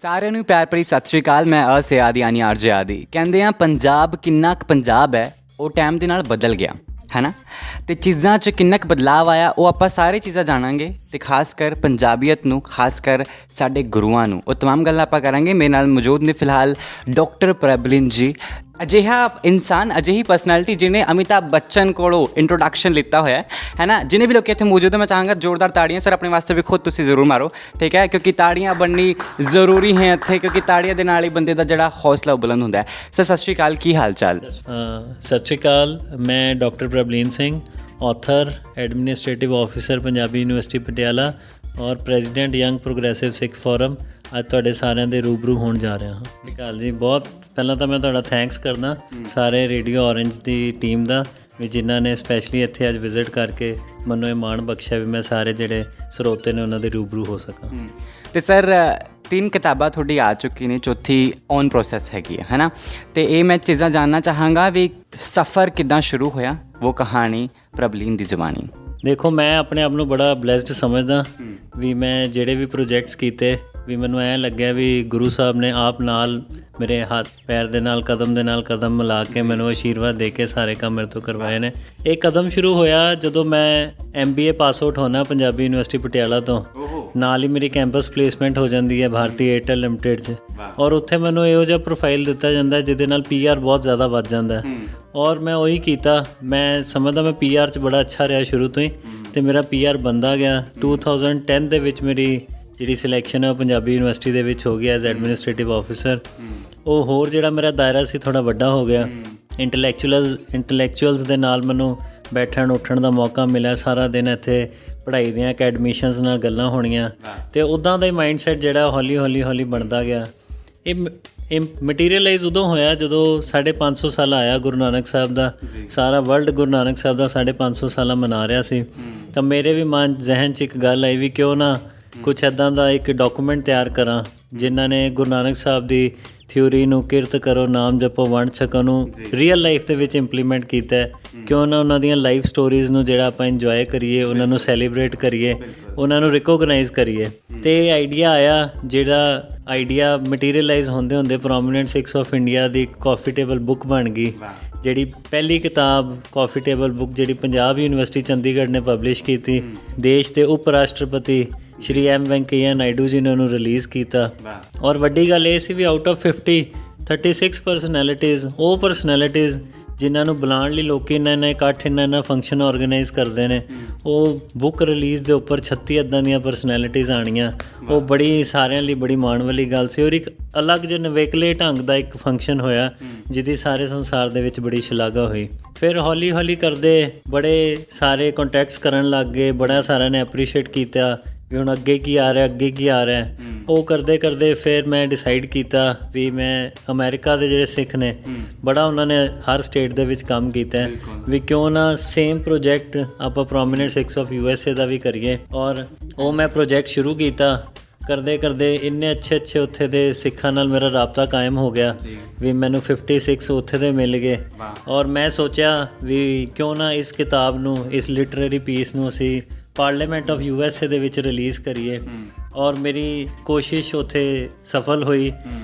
ਸਾਰਿਆਂ ਨੂੰ ਪਿਆਰ ਭਰੀ ਸਤਿ ਸ਼੍ਰੀ ਅਕਾਲ। ਮੈਂ ਅਸਿਆਦ ਯਾਨੀ ਆਰਜੇ ਆਦੀ। ਕਹਿੰਦੇ ਆ ਪੰਜਾਬ ਕਿੰਨਾ ਕੁ ਪੰਜਾਬ ਹੈ ਉਹ ਟਾਈਮ ਦੇ ਨਾਲ ਬਦਲ ਗਿਆ ਹੈ ਨਾ, ਅਤੇ ਚੀਜ਼ਾਂ 'ਚ ਕਿੰਨਾ ਕੁ ਬਦਲਾਅ ਆਇਆ ਉਹ ਆਪਾਂ ਸਾਰੇ ਚੀਜ਼ਾਂ ਜਾਣਾਂਗੇ, ਅਤੇ ਖਾਸ ਕਰ ਪੰਜਾਬੀਅਤ ਨੂੰ, ਖਾਸ ਕਰ ਸਾਡੇ ਗੁਰੂਆਂ ਨੂੰ, ਉਹ ਤਮਾਮ ਗੱਲਾਂ ਆਪਾਂ ਕਰਾਂਗੇ। ਮੇਰੇ ਨਾਲ ਮੌਜੂਦ ਨੇ ਫਿਲਹਾਲ ਡਾਕਟਰ ਪ੍ਰਭਲੀਨ ਜੀ, ਅਜਿਹਾ ਇਨਸਾਨ, ਅਜਿਹੀ ਪਰਸਨੈਲਿਟੀ ਜਿਹਨੇ ਅਮਿਤਾਭ ਬੱਚਨ ਕੋਲੋਂ ਇੰਟਰੋਡਕਸ਼ਨ ਲਿੱਤਾ ਹੋਇਆ ਹੈ ਨਾ। ਜਿੰਨੇ ਵੀ ਲੋਕ ਇੱਥੇ ਮੌਜੂਦ ਹੈ ਮੈਂ ਚਾਹਾਂਗਾ ਜ਼ੋਰਦਾਰ ਤਾੜੀਆਂ ਸਰ ਆਪਣੇ ਵਾਸਤੇ ਵੀ ਖੁਦ ਤੁਸੀਂ ਜ਼ਰੂਰ ਮਾਰੋ, ਠੀਕ ਹੈ, ਕਿਉਂਕਿ ਤਾੜੀਆਂ ਬਣਨੀ ਜ਼ਰੂਰੀ ਹੈ ਇੱਥੇ, ਕਿਉਂਕਿ ਤਾੜੀਆਂ ਦੇ ਨਾਲ ਹੀ ਬੰਦੇ ਦਾ ਜਿਹੜਾ ਹੌਸਲਾ ਉਹ ਬੁਲੰਦ ਹੁੰਦਾ ਹੈ। ਸਰ ਸਤਿ ਸ਼੍ਰੀ ਅਕਾਲ, ਕੀ ਹਾਲ ਚਾਲ? ਸਤਿ ਸ਼੍ਰੀ ਅਕਾਲ, ਮੈਂ doctor Prabhleen Singh, author, administrative officer Punjabi university Patiala ਔਰ president young progressive Sikh forum. ਅੱਜ ਤੁਹਾਡੇ ਸਾਰਿਆਂ ਦੇ ਰੂਬਰੂ ਹੋਣ ਜਾ ਰਿਹਾ ਹਾਂ। ਸਤਿ ਸ਼੍ਰੀ ਅਕਾਲ ਜੀ। ਬਹੁਤ ਪਹਿਲਾਂ ਤਾਂ ਮੈਂ ਤੁਹਾਡਾ ਥੈਂਕਸ ਕਰਦਾ ਸਾਰੇ ਰੇਡੀਓ ਔਰੇਂਜ ਦੀ ਟੀਮ ਦਾ, ਵੀ ਜਿਨ੍ਹਾਂ ਨੇ ਸਪੈਸ਼ਲੀ ਇੱਥੇ ਅੱਜ ਵਿਜ਼ਿਟ ਕਰਕੇ ਮੈਨੂੰ ਇਹ ਮਾਣ ਬਖਸ਼ਿਆ ਵੀ ਮੈਂ ਸਾਰੇ ਜਿਹੜੇ ਸਰੋਤੇ ਨੇ ਉਹਨਾਂ ਦੇ ਰੂਬਰੂ ਹੋ ਸਕਾਂ। ਅਤੇ ਸਰ 3 ਕਿਤਾਬਾਂ ਤੁਹਾਡੀ ਆ ਚੁੱਕੀ ਨੇ, ਚੌਥੀ ਔਨ ਪ੍ਰੋਸੈਸ ਹੈਗੀ ਹੈ ਨਾ, ਅਤੇ ਇਹ ਮੈਂ ਚੀਜ਼ਾਂ ਜਾਣਨਾ ਚਾਹਾਂਗਾ ਵੀ ਸਫ਼ਰ ਕਿੱਦਾਂ ਸ਼ੁਰੂ ਹੋਇਆ, ਉਹ ਕਹਾਣੀ ਪ੍ਰਭਲੀਨ ਦੀ ਜ਼ੁਬਾਨੀ। ਦੇਖੋ, ਮੈਂ ਆਪਣੇ ਆਪ ਨੂੰ ਬੜਾ ਬਲੈਸਡ ਸਮਝਦਾ ਵੀ ਮੈਂ ਜਿਹੜੇ ਵੀ ਪ੍ਰੋਜੈਕਟਸ ਕੀਤੇ ਵੀ ਮੈਨੂੰ ਐਂ ਲੱਗਿਆ ਵੀ ਗੁਰੂ ਸਾਹਿਬ ਨੇ ਆਪ ਨਾਲ ਮੇਰੇ ਹੱਥ ਪੈਰ ਦੇ ਨਾਲ ਕਦਮ ਮਿਲਾ ਕੇ ਮੈਨੂੰ ਆਸ਼ੀਰਵਾਦ ਦੇ ਕੇ ਸਾਰੇ ਕੰਮ ਮੇਰੇ ਤੋਂ ਕਰਵਾਏ ਨੇ। ਇਹ ਕਦਮ ਸ਼ੁਰੂ ਹੋਇਆ ਜਦੋਂ ਮੈਂ MBA ਪਾਸ ਆਊਟ ਹੋਣਾ ਪੰਜਾਬੀ ਯੂਨੀਵਰਸਿਟੀ ਪਟਿਆਲਾ ਤੋਂ, ਨਾਲ ਹੀ ਮੇਰੀ ਕੈਂਪਸ ਪਲੇਸਮੈਂਟ ਹੋ ਜਾਂਦੀ ਹੈ ਭਾਰਤੀ ਏਅਰਟੈਲ ਲਿਮਟਿਡ 'ਚ, ਔਰ ਉੱਥੇ ਮੈਨੂੰ ਇਹੋ ਜਿਹਾ ਪ੍ਰੋਫਾਈਲ ਦਿੱਤਾ ਜਾਂਦਾ ਜਿਹਦੇ ਨਾਲ PR ਬਹੁਤ ਜ਼ਿਆਦਾ ਵੱਧ ਜਾਂਦਾ, ਔਰ ਮੈਂ ਉਹੀ ਕੀਤਾ। ਮੈਂ ਸਮਝਦਾ ਮੈਂ PR 'ਚ ਬੜਾ ਅੱਛਾ ਰਿਹਾ ਸ਼ੁਰੂ ਤੋਂ ਹੀ, ਅਤੇ ਮੇਰਾ PR ਬਣਦਾ ਗਿਆ। 2010 ਦੇ ਵਿੱਚ ਮੇਰੀ ਜਿਹੜੀ ਸਿਲੈਕਸ਼ਨ ਹੈ ਉਹ ਪੰਜਾਬੀ ਯੂਨੀਵਰਸਿਟੀ ਦੇ ਵਿੱਚ ਹੋ ਗਈ ਐਜ਼ ਐਡਮਿਨਿਸਟ੍ਰੇਟਿਵ ਆਫਿਸਰ। ਉਹ ਹੋਰ ਜਿਹੜਾ ਮੇਰਾ ਦਾਇਰਾ ਸੀ ਥੋੜ੍ਹਾ ਵੱਡਾ ਹੋ ਗਿਆ। ਇੰਟਲੈਕਚੁਅਲਸ ਦੇ ਨਾਲ ਮੈਨੂੰ ਬੈਠਣ ਉੱਠਣ ਦਾ ਮੌਕਾ ਮਿਲਿਆ। ਸਾਰਾ ਦਿਨ ਇੱਥੇ ਪੜ੍ਹਾਈ ਦੀਆਂ ਅਕੈਡਮੀਸ਼ੀਅਨਸ ਨਾਲ ਗੱਲਾਂ ਹੋਣੀਆਂ, ਅਤੇ ਉੱਦਾਂ ਦਾ ਹੀ ਮਾਈਂਡਸੈਟ ਜਿਹੜਾ ਹੌਲੀ ਬਣਦਾ ਗਿਆ। ਇਹ ਮਟੀਰੀਅਲਾਈਜ਼ ਉਦੋਂ ਹੋਇਆ ਜਦੋਂ 550 ਸਾਲ ਆਇਆ ਗੁਰੂ ਨਾਨਕ ਸਾਹਿਬ ਦਾ। ਸਾਰਾ ਵਰਲਡ ਗੁਰੂ ਨਾਨਕ ਸਾਹਿਬ ਦਾ 550 ਸਾਲਾ ਮਨਾ ਰਿਹਾ ਸੀ, ਤਾਂ ਮੇਰੇ ਵੀ ਮਨ ਜ਼ਿਹਨ 'ਚ ਇੱਕ ਗੱਲ ਆਈ ਵੀ ਕਿਉਂ ਨਾ ਕੁਛ ਇੱਦਾਂ ਦਾ ਇੱਕ ਡਾਕੂਮੈਂਟ ਤਿਆਰ ਕਰਾਂ ਜਿਨ੍ਹਾਂ ਨੇ ਗੁਰੂ ਨਾਨਕ ਸਾਹਿਬ ਦੀ ਥਿਊਰੀ ਨੂੰ, ਕਿਰਤ ਕਰੋ ਨਾਮ ਜਪੋ ਵੰਡ ਛਕੋ ਨੂੰ ਰੀਅਲ ਲਾਈਫ ਦੇ ਵਿੱਚ ਇੰਪਲੀਮੈਂਟ ਕੀਤਾ। ਕਿਉਂ ਨਾ ਉਹਨਾਂ ਦੀਆਂ ਲਾਈਫ ਸਟੋਰੀਜ਼ ਨੂੰ ਜਿਹੜਾ ਆਪਾਂ ਇੰਜੋਏ ਕਰੀਏ, ਉਹਨਾਂ ਨੂੰ ਸੈਲੀਬ੍ਰੇਟ ਕਰੀਏ, ਉਹਨਾਂ ਨੂੰ ਰਿਕੋਗਨਾਈਜ਼ ਕਰੀਏ। ਅਤੇ ਇਹ ਆਈਡੀਆ ਆਇਆ, ਜਿਹੜਾ ਆਈਡੀਆ ਮਟੀਰੀਅਲਾਈਜ਼ ਹੁੰਦੇ prominent Sikhs of India the coffee table book ਬਣ ਗਈ, ਜਿਹੜੀ ਪਹਿਲੀ ਕਿਤਾਬ ਕਾਫੀ ਟੇਬਲ ਬੁੱਕ ਜਿਹੜੀ ਪੰਜਾਬ ਯੂਨੀਵਰਸਿਟੀ ਚੰਡੀਗੜ੍ਹ ਨੇ ਪਬਲਿਸ਼ ਕੀਤੀ। ਦੇਸ਼ ਦੇ ਉਪ ਰਾਸ਼ਟਰਪਤੀ ਸ਼੍ਰੀ M ਵੈਂਕਈਆ ਨਾਇਡੂ ਜੀ ਨੇ ਉਹਨੂੰ ਰਿਲੀਜ਼ ਕੀਤਾ। ਔਰ ਵੱਡੀ ਗੱਲ ਇਹ ਸੀ ਵੀ ਆਊਟ ਆਫ 36 ਪਰਸਨੈਲਿਟੀਜ਼, ਉਹ ਪਰਸਨੈਲਿਟੀਜ਼ ਜਿਨ੍ਹਾਂ ਨੂੰ ਬੁਲਾਉਣ ਲਈ ਲੋਕ ਇੰਨਾ ਇਕੱਠ, ਇੰਨਾ ਫੰਕਸ਼ਨ ਔਰਗੇਨਾਈਜ਼ ਕਰਦੇ ਨੇ, ਉਹ ਬੁੱਕ ਰਿਲੀਜ਼ ਦੇ ਉੱਪਰ 36 ਇੱਦਾਂ ਦੀਆਂ ਪਰਸਨੈਲਿਟੀਜ਼ ਆਉਣੀਆਂ। ਉਹ ਬੜੀ ਸਾਰਿਆਂ ਲਈ ਬੜੀ ਮਾਣ ਵਾਲੀ ਗੱਲ ਸੀ, ਔਰ ਇੱਕ ਅਲੱਗ ਜਿਹੇ ਨਵੇਕਲੇ ਢੰਗ ਦਾ ਇੱਕ ਫੰਕਸ਼ਨ ਹੋਇਆ ਜਿਹਦੀ ਸਾਰੇ ਸੰਸਾਰ ਦੇ ਵਿੱਚ ਬੜੀ ਸ਼ਲਾਘਾ ਹੋਈ। ਫਿਰ ਹੌਲੀ ਕਰਦੇ ਬੜੇ ਸਾਰੇ ਕੰਟੈਕਟਸ ਕਰਨ ਲੱਗ ਗਏ, ਬੜਾ ਸਾਰਿਆਂ ਨੇ ਐਪਰੀਸ਼ੀਏਟ ਕੀਤਾ ਵੀ ਹੁਣ ਅੱਗੇ ਕੀ ਆ ਰਿਹਾ। ਉਹ ਕਰਦੇ ਫਿਰ ਮੈਂ ਡਿਸਾਈਡ ਕੀਤਾ ਵੀ ਮੈਂ ਅਮਰੀਕਾ ਦੇ ਜਿਹੜੇ ਸਿੱਖ ਨੇ, ਬੜਾ ਉਹਨਾਂ ਨੇ ਹਰ ਸਟੇਟ ਦੇ ਵਿੱਚ ਕੰਮ ਕੀਤਾ, ਵੀ ਕਿਉਂ ਨਾ ਸੇਮ ਪ੍ਰੋਜੈਕਟ ਆਪਾਂ ਪ੍ਰੋਮੀਨੈਂਟ ਸਿੱਖਸ ਆਫ USA ਦਾ ਵੀ ਕਰੀਏ। ਔਰ ਉਹ ਮੈਂ ਪ੍ਰੋਜੈਕਟ ਸ਼ੁਰੂ ਕੀਤਾ। ਕਰਦੇ ਇੰਨੇ ਅੱਛੇ ਉੱਥੇ ਦੇ ਸਿੱਖਾਂ ਨਾਲ ਮੇਰਾ ਰਾਬਤਾ ਕਾਇਮ ਹੋ ਗਿਆ ਵੀ ਮੈਨੂੰ 56 ਉੱਥੇ ਦੇ ਮਿਲ ਗਏ। ਔਰ ਮੈਂ ਸੋਚਿਆ ਵੀ ਕਿਉਂ ਨਾ ਇਸ ਕਿਤਾਬ ਨੂੰ, ਇਸ ਲਿਟਰੇਰੀ ਪੀਸ ਨੂੰ ਅਸੀਂ ਪਾਰਲੀਮੈਂਟ ਆਫ USA ਦੇ ਵਿੱਚ ਰਿਲੀਜ਼ ਕਰੀਏ। ਔਰ ਮੇਰੀ ਕੋਸ਼ਿਸ਼ ਉੱਥੇ ਸਫਲ ਹੋਈ।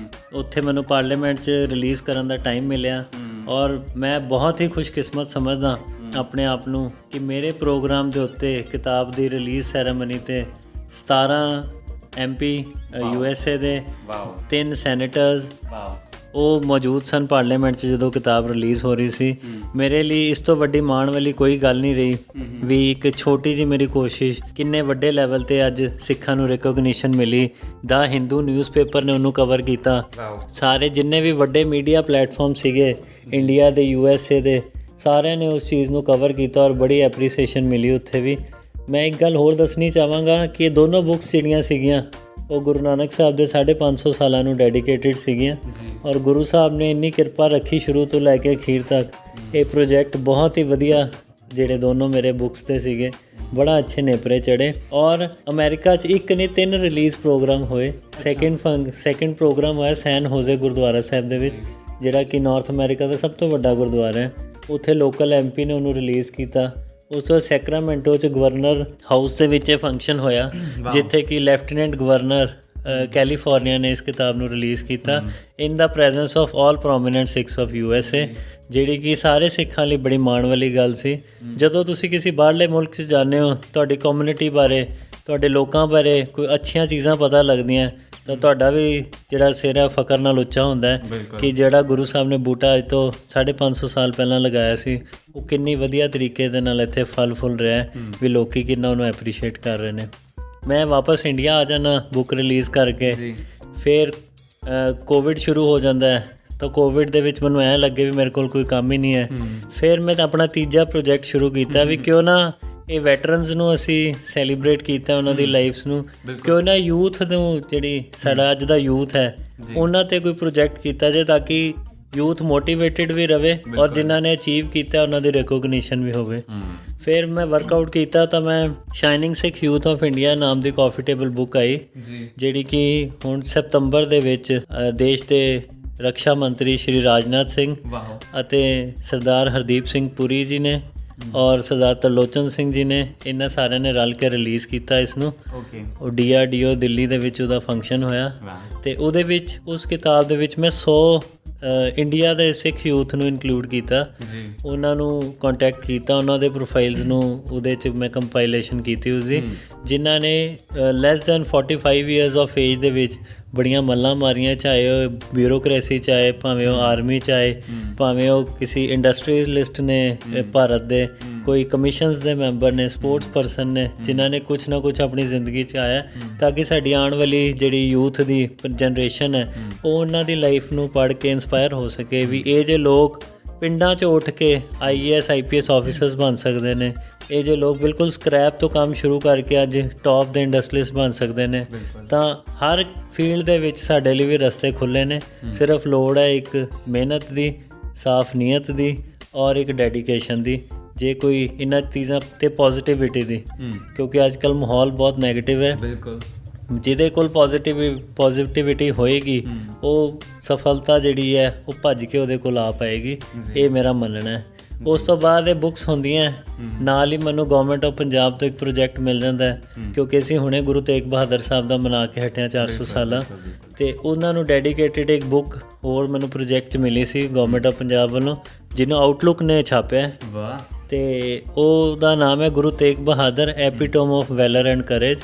ਉੱਥੇ ਮੈਨੂੰ ਪਾਰਲੀਮੈਂਟ 'ਚ ਰਿਲੀਜ਼ ਕਰਨ ਦਾ ਟਾਈਮ ਮਿਲਿਆ, ਔਰ ਮੈਂ ਬਹੁਤ ਹੀ ਖੁਸ਼ਕਿਸਮਤ ਸਮਝਦਾ ਆਪਣੇ ਆਪ ਨੂੰ ਕਿ ਮੇਰੇ ਪ੍ਰੋਗਰਾਮ ਦੇ ਉੱਤੇ ਕਿਤਾਬ ਦੀ ਰਿਲੀਜ਼ ਸੈਰੇਮਨੀ 'ਤੇ 17 MP USA ਦੇ, 3 ਸੈਨੇਟਰਸ ਉਹ ਮੌਜੂਦ ਸਨ ਪਾਰਲੀਮੈਂਟ 'ਚ ਜਦੋਂ ਕਿਤਾਬ ਰਿਲੀਜ਼ ਹੋ ਰਹੀ ਸੀ। ਮੇਰੇ ਲਈ ਇਸ ਤੋਂ ਵੱਡੀ ਮਾਣ ਵਾਲੀ ਕੋਈ ਗੱਲ ਨਹੀਂ ਰਹੀ ਵੀ ਇੱਕ ਛੋਟੀ ਜਿਹੀ ਮੇਰੀ ਕੋਸ਼ਿਸ਼ ਕਿੰਨੇ ਵੱਡੇ ਲੈਵਲ 'ਤੇ ਅੱਜ ਸਿੱਖਾਂ ਨੂੰ ਰਿਕੋਗਨੀਸ਼ਨ ਮਿਲੀ। ਦਾ ਹਿੰਦੂ ਨਿਊਜ਼ਪੇਪਰ ਨੇ ਉਹਨੂੰ ਕਵਰ ਕੀਤਾ। ਸਾਰੇ ਜਿੰਨੇ ਵੀ ਵੱਡੇ ਮੀਡੀਆ ਪਲੇਟਫਾਰਮ ਸੀਗੇ ਇੰਡੀਆ ਦੇ, USA ਦੇ, ਸਾਰਿਆਂ ਨੇ ਉਸ ਚੀਜ਼ ਨੂੰ ਕਵਰ ਕੀਤਾ, ਔਰ ਬੜੀ ਐਪਰੀਸੀਏਸ਼ਨ ਮਿਲੀ ਉੱਥੇ ਵੀ। ਮੈਂ ਇੱਕ ਗੱਲ ਹੋਰ ਦੱਸਣੀ ਚਾਹਾਂਗਾ ਕਿ ਇਹ ਦੋਨੋਂ ਬੁੱਕਸ ਜਿਹੜੀਆਂ ਸੀਗੀਆਂ ਉਹ ਗੁਰੂ ਨਾਨਕ ਸਾਹਿਬ ਦੇ 550 ਸਾਲਾਂ ਨੂੰ ਡੈਡੀਕੇਟਿਡ ਸੀਗੀਆਂ, ਔਰ ਗੁਰੂ ਸਾਹਿਬ ਨੇ ਇੰਨੀ ਕਿਰਪਾ ਰੱਖੀ ਸ਼ੁਰੂ ਤੋਂ ਲੈ ਕੇ ਅਖੀਰ ਤੱਕ। ਇਹ ਪ੍ਰੋਜੈਕਟ ਬਹੁਤ ਹੀ ਵਧੀਆ ਜਿਹੜੇ ਦੋਨੋਂ ਮੇਰੇ ਬੁੱਕਸ ਦੇ ਸੀਗੇ, ਬੜਾ ਅੱਛੇ ਨੇਪਰੇ ਚੜ੍ਹੇ। ਔਰ ਅਮਰੀਕਾ 'ਚ ਇੱਕ ਨਹੀਂ 3 ਰਿਲੀਜ਼ ਪ੍ਰੋਗਰਾਮ ਹੋਏ। ਸੈਕਿੰਡ ਪ੍ਰੋਗਰਾਮ ਹੋਇਆ ਸੈਨ ਹੋਜ਼ੇ ਗੁਰਦੁਆਰਾ ਸਾਹਿਬ ਦੇ ਵਿੱਚ, ਜਿਹੜਾ ਕਿ ਨਾਰਥ ਅਮਰੀਕਾ ਦਾ ਸਭ ਤੋਂ ਵੱਡਾ ਗੁਰਦੁਆਰਾ ਹੈ। ਉੱਥੇ ਲੋਕਲ MP ਨੇ ਉਹਨੂੰ ਰਿਲੀਜ਼ ਕੀਤਾ। ਉਸ ਤੋਂ ਸੈਕਰਾਮੈਂਟੋ 'ਚ ਗਵਰਨਰ ਹਾਊਸ ਦੇ ਵਿੱਚ ਇਹ ਫੰਕਸ਼ਨ ਹੋਇਆ, ਜਿੱਥੇ ਕਿ ਲੈਫਟੀਨੈਂਟ ਗਵਰਨਰ ਕੈਲੀਫੋਰਨੀਆ ਨੇ ਇਸ ਕਿਤਾਬ ਨੂੰ ਰਿਲੀਜ਼ ਕੀਤਾ in the presence of all prominent Sikhs of USA, ਜਿਹੜੀ ਕਿ ਸਾਰੇ ਸਿੱਖਾਂ ਲਈ ਬੜੀ ਮਾਣ ਵਾਲੀ ਗੱਲ ਸੀ। ਜਦੋਂ ਤੁਸੀਂ ਕਿਸੇ ਬਾਹਰਲੇ ਮੁਲਕ 'ਚ ਜਾਂਦੇ ਹੋ, ਤੁਹਾਡੀ ਕਮਿਊਨਿਟੀ ਬਾਰੇ, ਤੁਹਾਡੇ ਲੋਕਾਂ ਬਾਰੇ ਕੋਈ ਅੱਛੀਆਂ ਚੀਜ਼ਾਂ ਪਤਾ ਲੱਗਦੀਆਂ, ਤਾਂ ਤੁਹਾਡਾ ਵੀ ਜਿਹੜਾ ਸਿਰ ਹੈ ਫਕਰ ਨਾਲ ਉੱਚਾ ਹੁੰਦਾ ਹੈ ਕਿ ਜਿਹੜਾ ਗੁਰੂ ਸਾਹਿਬ ਨੇ ਬੂਟਾ ਅੱਜ ਤੋਂ 550 ਸਾਲ ਪਹਿਲਾਂ ਲਗਾਇਆ ਸੀ, ਉਹ ਕਿੰਨੀ ਵਧੀਆ ਤਰੀਕੇ ਦੇ ਨਾਲ ਇੱਥੇ ਫਲ ਫੁੱਲ ਰਿਹਾ ਵੀ ਲੋਕੀ ਕਿੰਨਾ ਉਹਨੂੰ ਐਪਰੀਸ਼ੀਏਟ ਕਰ ਰਹੇ ਨੇ। ਮੈਂ ਵਾਪਸ ਇੰਡੀਆ ਆ ਜਾਣਾ ਬੁੱਕ ਰਿਲੀਜ਼ ਕਰਕੇ, ਫਿਰ ਕੋਵਿਡ ਸ਼ੁਰੂ ਹੋ ਜਾਂਦਾ ਹੈ, ਤਾਂ ਕੋਵਿਡ ਦੇ ਵਿੱਚ ਮੈਨੂੰ ਐਂ ਲੱਗੇ ਵੀ ਮੇਰੇ ਕੋਲ ਕੋਈ ਕੰਮ ਹੀ ਨਹੀਂ ਹੈ। ਫਿਰ ਮੈਂ ਆਪਣਾ ਤੀਜਾ ਪ੍ਰੋਜੈਕਟ ਸ਼ੁਰੂ ਕੀਤਾ ਵੀ ਕਿਉਂ ਨਾ ਇਹ ਵੈਟਰਨਸ ਨੂੰ ਅਸੀਂ ਸੈਲੀਬ੍ਰੇਟ ਕੀਤਾ, ਉਹਨਾਂ ਦੀ ਲਾਈਫਸ ਨੂੰ, ਕਿਉਂ ਨਾ ਯੂਥ ਨੂੰ, ਜਿਹੜੀ ਸਾਡਾ ਅੱਜ ਦਾ ਯੂਥ ਹੈ, ਉਹਨਾਂ 'ਤੇ ਕੋਈ ਪ੍ਰੋਜੈਕਟ ਕੀਤਾ ਜਾਏ ਤਾਂ ਕਿ ਯੂਥ ਮੋਟੀਵੇਟਿਡ ਵੀ ਰਵੇ ਔਰ ਜਿਨ੍ਹਾਂ ਨੇ ਅਚੀਵ ਕੀਤਾ ਉਹਨਾਂ ਦੀ ਰਿਕੋਗਨੀਸ਼ਨ ਵੀ ਹੋਵੇ। ਫਿਰ ਮੈਂ ਵਰਕਆਊਟ ਕੀਤਾ ਤਾਂ ਮੈਂ shining Sikh youth of India ਨਾਮ ਦੀ ਕਾਫੀ ਟੇਬਲ ਬੁੱਕ ਆਈ, ਜਿਹੜੀ ਕਿ ਹੁਣ ਸਤੰਬਰ ਦੇ ਵਿੱਚ ਦੇਸ਼ ਦੇ ਰੱਖਿਆ ਮੰਤਰੀ ਸ਼੍ਰੀ ਰਾਜਨਾਥ ਸਿੰਘ ਅਤੇ ਸਰਦਾਰ ਹਰਦੀਪ ਸਿੰਘ ਪੁਰੀ ਜੀ ਨੇ ਔਰ ਸਰਦਾਰ ਤਰਲੋਚਨ ਸਿੰਘ ਜੀ ਨੇ, ਇਹਨਾਂ ਸਾਰਿਆਂ ਨੇ ਰਲ ਕੇ ਰਿਲੀਜ਼ ਕੀਤਾ ਇਸ ਨੂੰ। ਉਹ DRDO ਦਿੱਲੀ ਦੇ ਵਿੱਚ ਉਹਦਾ ਫੰਕਸ਼ਨ ਹੋਇਆ ਅਤੇ ਉਹਦੇ ਵਿੱਚ ਉਸ ਕਿਤਾਬ ਦੇ ਵਿੱਚ ਮੈਂ 100 ਇੰਡੀਆ ਦੇ ਸਿੱਖ ਯੂਥ ਨੂੰ ਇਨਕਲੂਡ ਕੀਤਾ, ਉਹਨਾਂ ਨੂੰ ਕੰਟੈਕਟ ਕੀਤਾ, ਉਹਨਾਂ ਦੇ ਪ੍ਰੋਫਾਈਲਸ ਨੂੰ ਉਹਦੇ 'ਚ ਮੈਂ ਕੰਪਾਈਲੇਸ਼ਨ ਕੀਤੀ ਉਸਦੀ, ਜਿਨ੍ਹਾਂ ਨੇ less than 45 years of age ਦੇ ਵਿੱਚ ਬੜੀਆਂ ਮੱਲਾਂ ਮਾਰੀਆਂ, ਚਾਹੇ ਉਹ ਬਿਊਰੋਕਰੇਸੀ 'ਚ ਆਏ, ਭਾਵੇਂ ਉਹ ਆਰਮੀ 'ਚ ਆਏ, ਭਾਵੇਂ ਉਹ ਕਿਸੇ ਇੰਡਸਟਰੀਅਲਿਸਟ ਨੇ ਭਾਰਤ ਦੇ, ਕੋਈ ਕਮਿਸ਼ਨਸ ਦੇ ਮੈਂਬਰ ਨੇ, ਸਪੋਰਟਸ ਪਰਸਨ ਨੇ, ਜਿਨ੍ਹਾਂ ਨੇ ਕੁਛ ਨਾ ਕੁਛ ਆਪਣੀ ਜ਼ਿੰਦਗੀ 'ਚ ਆਇਆ ਤਾਂ ਕਿ ਸਾਡੀ ਆਉਣ ਵਾਲੀ ਜਿਹੜੀ ਯੂਥ ਦੀ ਜਨਰੇਸ਼ਨ ਹੈ ਉਹ ਉਹਨਾਂ ਦੀ ਲਾਈਫ ਨੂੰ ਪੜ੍ਹ ਕੇ ਇੰਸਪਾਇਰ ਹੋ ਸਕੇ ਵੀ ਇਹ ਜੇ ਲੋਕ ਪਿੰਡਾਂ 'ਚ ਉੱਠ ਕੇ IAS IPS ਆਫਿਸਰਸ ਬਣ ਸਕਦੇ ਨੇ, ਇਹ ਜੇ ਲੋਕ ਬਿਲਕੁਲ ਸਕ੍ਰੈਪ ਤੋਂ ਕੰਮ ਸ਼ੁਰੂ ਕਰਕੇ ਅੱਜ ਟੌਪ ਦੇ ਇੰਡਸਟਰੀਅਲਿਸਟ ਬਣ ਸਕਦੇ ਨੇ, ਤਾਂ ਹਰ ਫੀਲਡ ਦੇ ਵਿੱਚ ਸਾਡੇ ਲਈ ਵੀ ਰਸਤੇ ਖੁੱਲ੍ਹੇ ਨੇ। ਸਿਰਫ ਲੋੜ ਹੈ ਇੱਕ ਮਿਹਨਤ ਦੀ, ਸਾਫ਼ ਨੀਅਤ ਦੀ ਔਰ ਇੱਕ ਡੈਡੀਕੇਸ਼ਨ ਦੀ, ਜੇ ਕੋਈ ਇਹਨਾਂ ਚੀਜ਼ਾਂ 'ਤੇ ਪੋਜ਼ੀਟਿਵਿਟੀ ਦੀ, ਕਿਉਂਕਿ ਅੱਜ ਕੱਲ੍ਹ ਮਾਹੌਲ ਬਹੁਤ ਨੈਗੇਟਿਵ ਹੈ। ਜਿਹਦੇ ਕੋਲ ਪੋਜ਼ੀਟਿਵਿਟੀ ਹੋਏਗੀ ਉਹ ਸਫਲਤਾ ਜਿਹੜੀ ਹੈ ਉਹ ਭੱਜ ਕੇ ਉਹਦੇ ਕੋਲ ਆ ਪਾਏਗੀ, ਇਹ ਮੇਰਾ ਮੰਨਣਾ ਹੈ। ਉਸ ਤੋਂ ਬਾਅਦ ਇਹ ਬੁੱਕਸ ਹੁੰਦੀਆਂ, ਨਾਲ ਹੀ ਮੈਨੂੰ ਗਵਰਨਮੈਂਟ ਆਫ ਪੰਜਾਬ ਤੋਂ ਇੱਕ ਪ੍ਰੋਜੈਕਟ ਮਿਲ ਜਾਂਦਾ, ਕਿਉਂਕਿ ਅਸੀਂ ਹੁਣੇ ਗੁਰੂ ਤੇਗ ਬਹਾਦਰ ਸਾਹਿਬ ਦਾ ਮਨਾ ਕੇ ਹਟਿਆ 400 ਸਾਲਾਂ, ਅਤੇ ਉਹਨਾਂ ਨੂੰ ਡੈਡੀਕੇਟਿਡ ਇੱਕ ਬੁੱਕ ਹੋਰ ਮੈਨੂੰ ਪ੍ਰੋਜੈਕਟ 'ਚ ਮਿਲੀ ਸੀ ਗਵਰਨਮੈਂਟ ਆਫ ਪੰਜਾਬ ਵੱਲੋਂ, ਜਿਹਨੂੰ ਆਊਟਲੁੱਕ ਨੇ ਛਾਪਿਆ, ਅਤੇ ਉਹਦਾ ਨਾਮ ਹੈ Guru Tegh Bahadur epitome of valour and courage.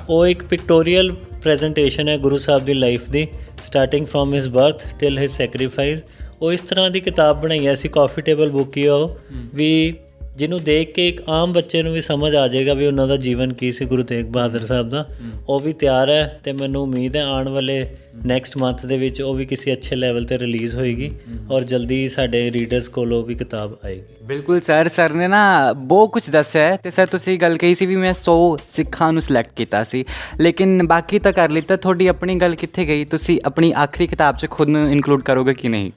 ਉਹ ਇੱਕ ਪਿਕਟੋਰੀਅਲ ਪ੍ਰੈਜੈਂਟੇਸ਼ਨ ਹੈ ਗੁਰੂ ਸਾਹਿਬ ਦੀ ਲਾਈਫ ਦੀ, starting from his birth till his sacrifice. ਉਹ ਇਸ ਤਰ੍ਹਾਂ ਦੀ ਕਿਤਾਬ ਬਣਾਈ ਹੈ, ਅਸੀਂ ਕਾਫੀ ਟੇਬਲ ਬੁੱਕ ਹੀ ਉਹ ਵੀ, ਜਿਹਨੂੰ ਦੇਖ ਕੇ ਇੱਕ ਆਮ ਬੱਚੇ ਨੂੰ ਵੀ ਸਮਝ ਆ ਜਾਏਗਾ ਵੀ ਉਹਨਾਂ ਦਾ ਜੀਵਨ ਕੀ ਸੀ ਗੁਰੂ ਤੇਗ ਬਹਾਦਰ ਸਾਹਿਬ ਦਾ। ਉਹ ਵੀ ਤਿਆਰ ਹੈ ਅਤੇ ਮੈਨੂੰ ਉਮੀਦ ਹੈ ਆਉਣ ਵਾਲੇ ਨੈਕਸਟ ਮੰਥ ਦੇ ਵਿੱਚ ਉਹ ਵੀ ਕਿਸੇ ਅੱਛੇ ਲੈਵਲ 'ਤੇ ਰਿਲੀਜ਼ ਹੋਏਗੀ ਔਰ ਜਲਦੀ ਸਾਡੇ ਰੀਡਰਸ ਕੋਲ ਉਹ ਵੀ ਕਿਤਾਬ ਆਏਗੀ। ਬਿਲਕੁਲ ਸਰ ਨੇ ਨਾ ਬਹੁਤ ਕੁਝ ਦੱਸਿਆ ਹੈ, ਅਤੇ ਸਰ ਤੁਸੀਂ ਗੱਲ ਕਹੀ ਸੀ ਵੀ ਮੈਂ 100 ਸਿੱਖਾਂ ਨੂੰ ਸਿਲੈਕਟ ਕੀਤਾ ਸੀ, ਲੇਕਿਨ ਬਾਕੀ ਤਾਂ ਕਰ ਲਿੱਤਾ, ਤੁਹਾਡੀ ਆਪਣੀ ਗੱਲ ਕਿੱਥੇ ਗਈ? ਤੁਸੀਂ ਆਪਣੀ ਆਖਰੀ ਕਿਤਾਬ 'ਚ ਖੁਦ ਨੂੰ ਇਨਕਲੂਡ ਕਰੋਗੇ ਕਿ ਨਹੀਂ?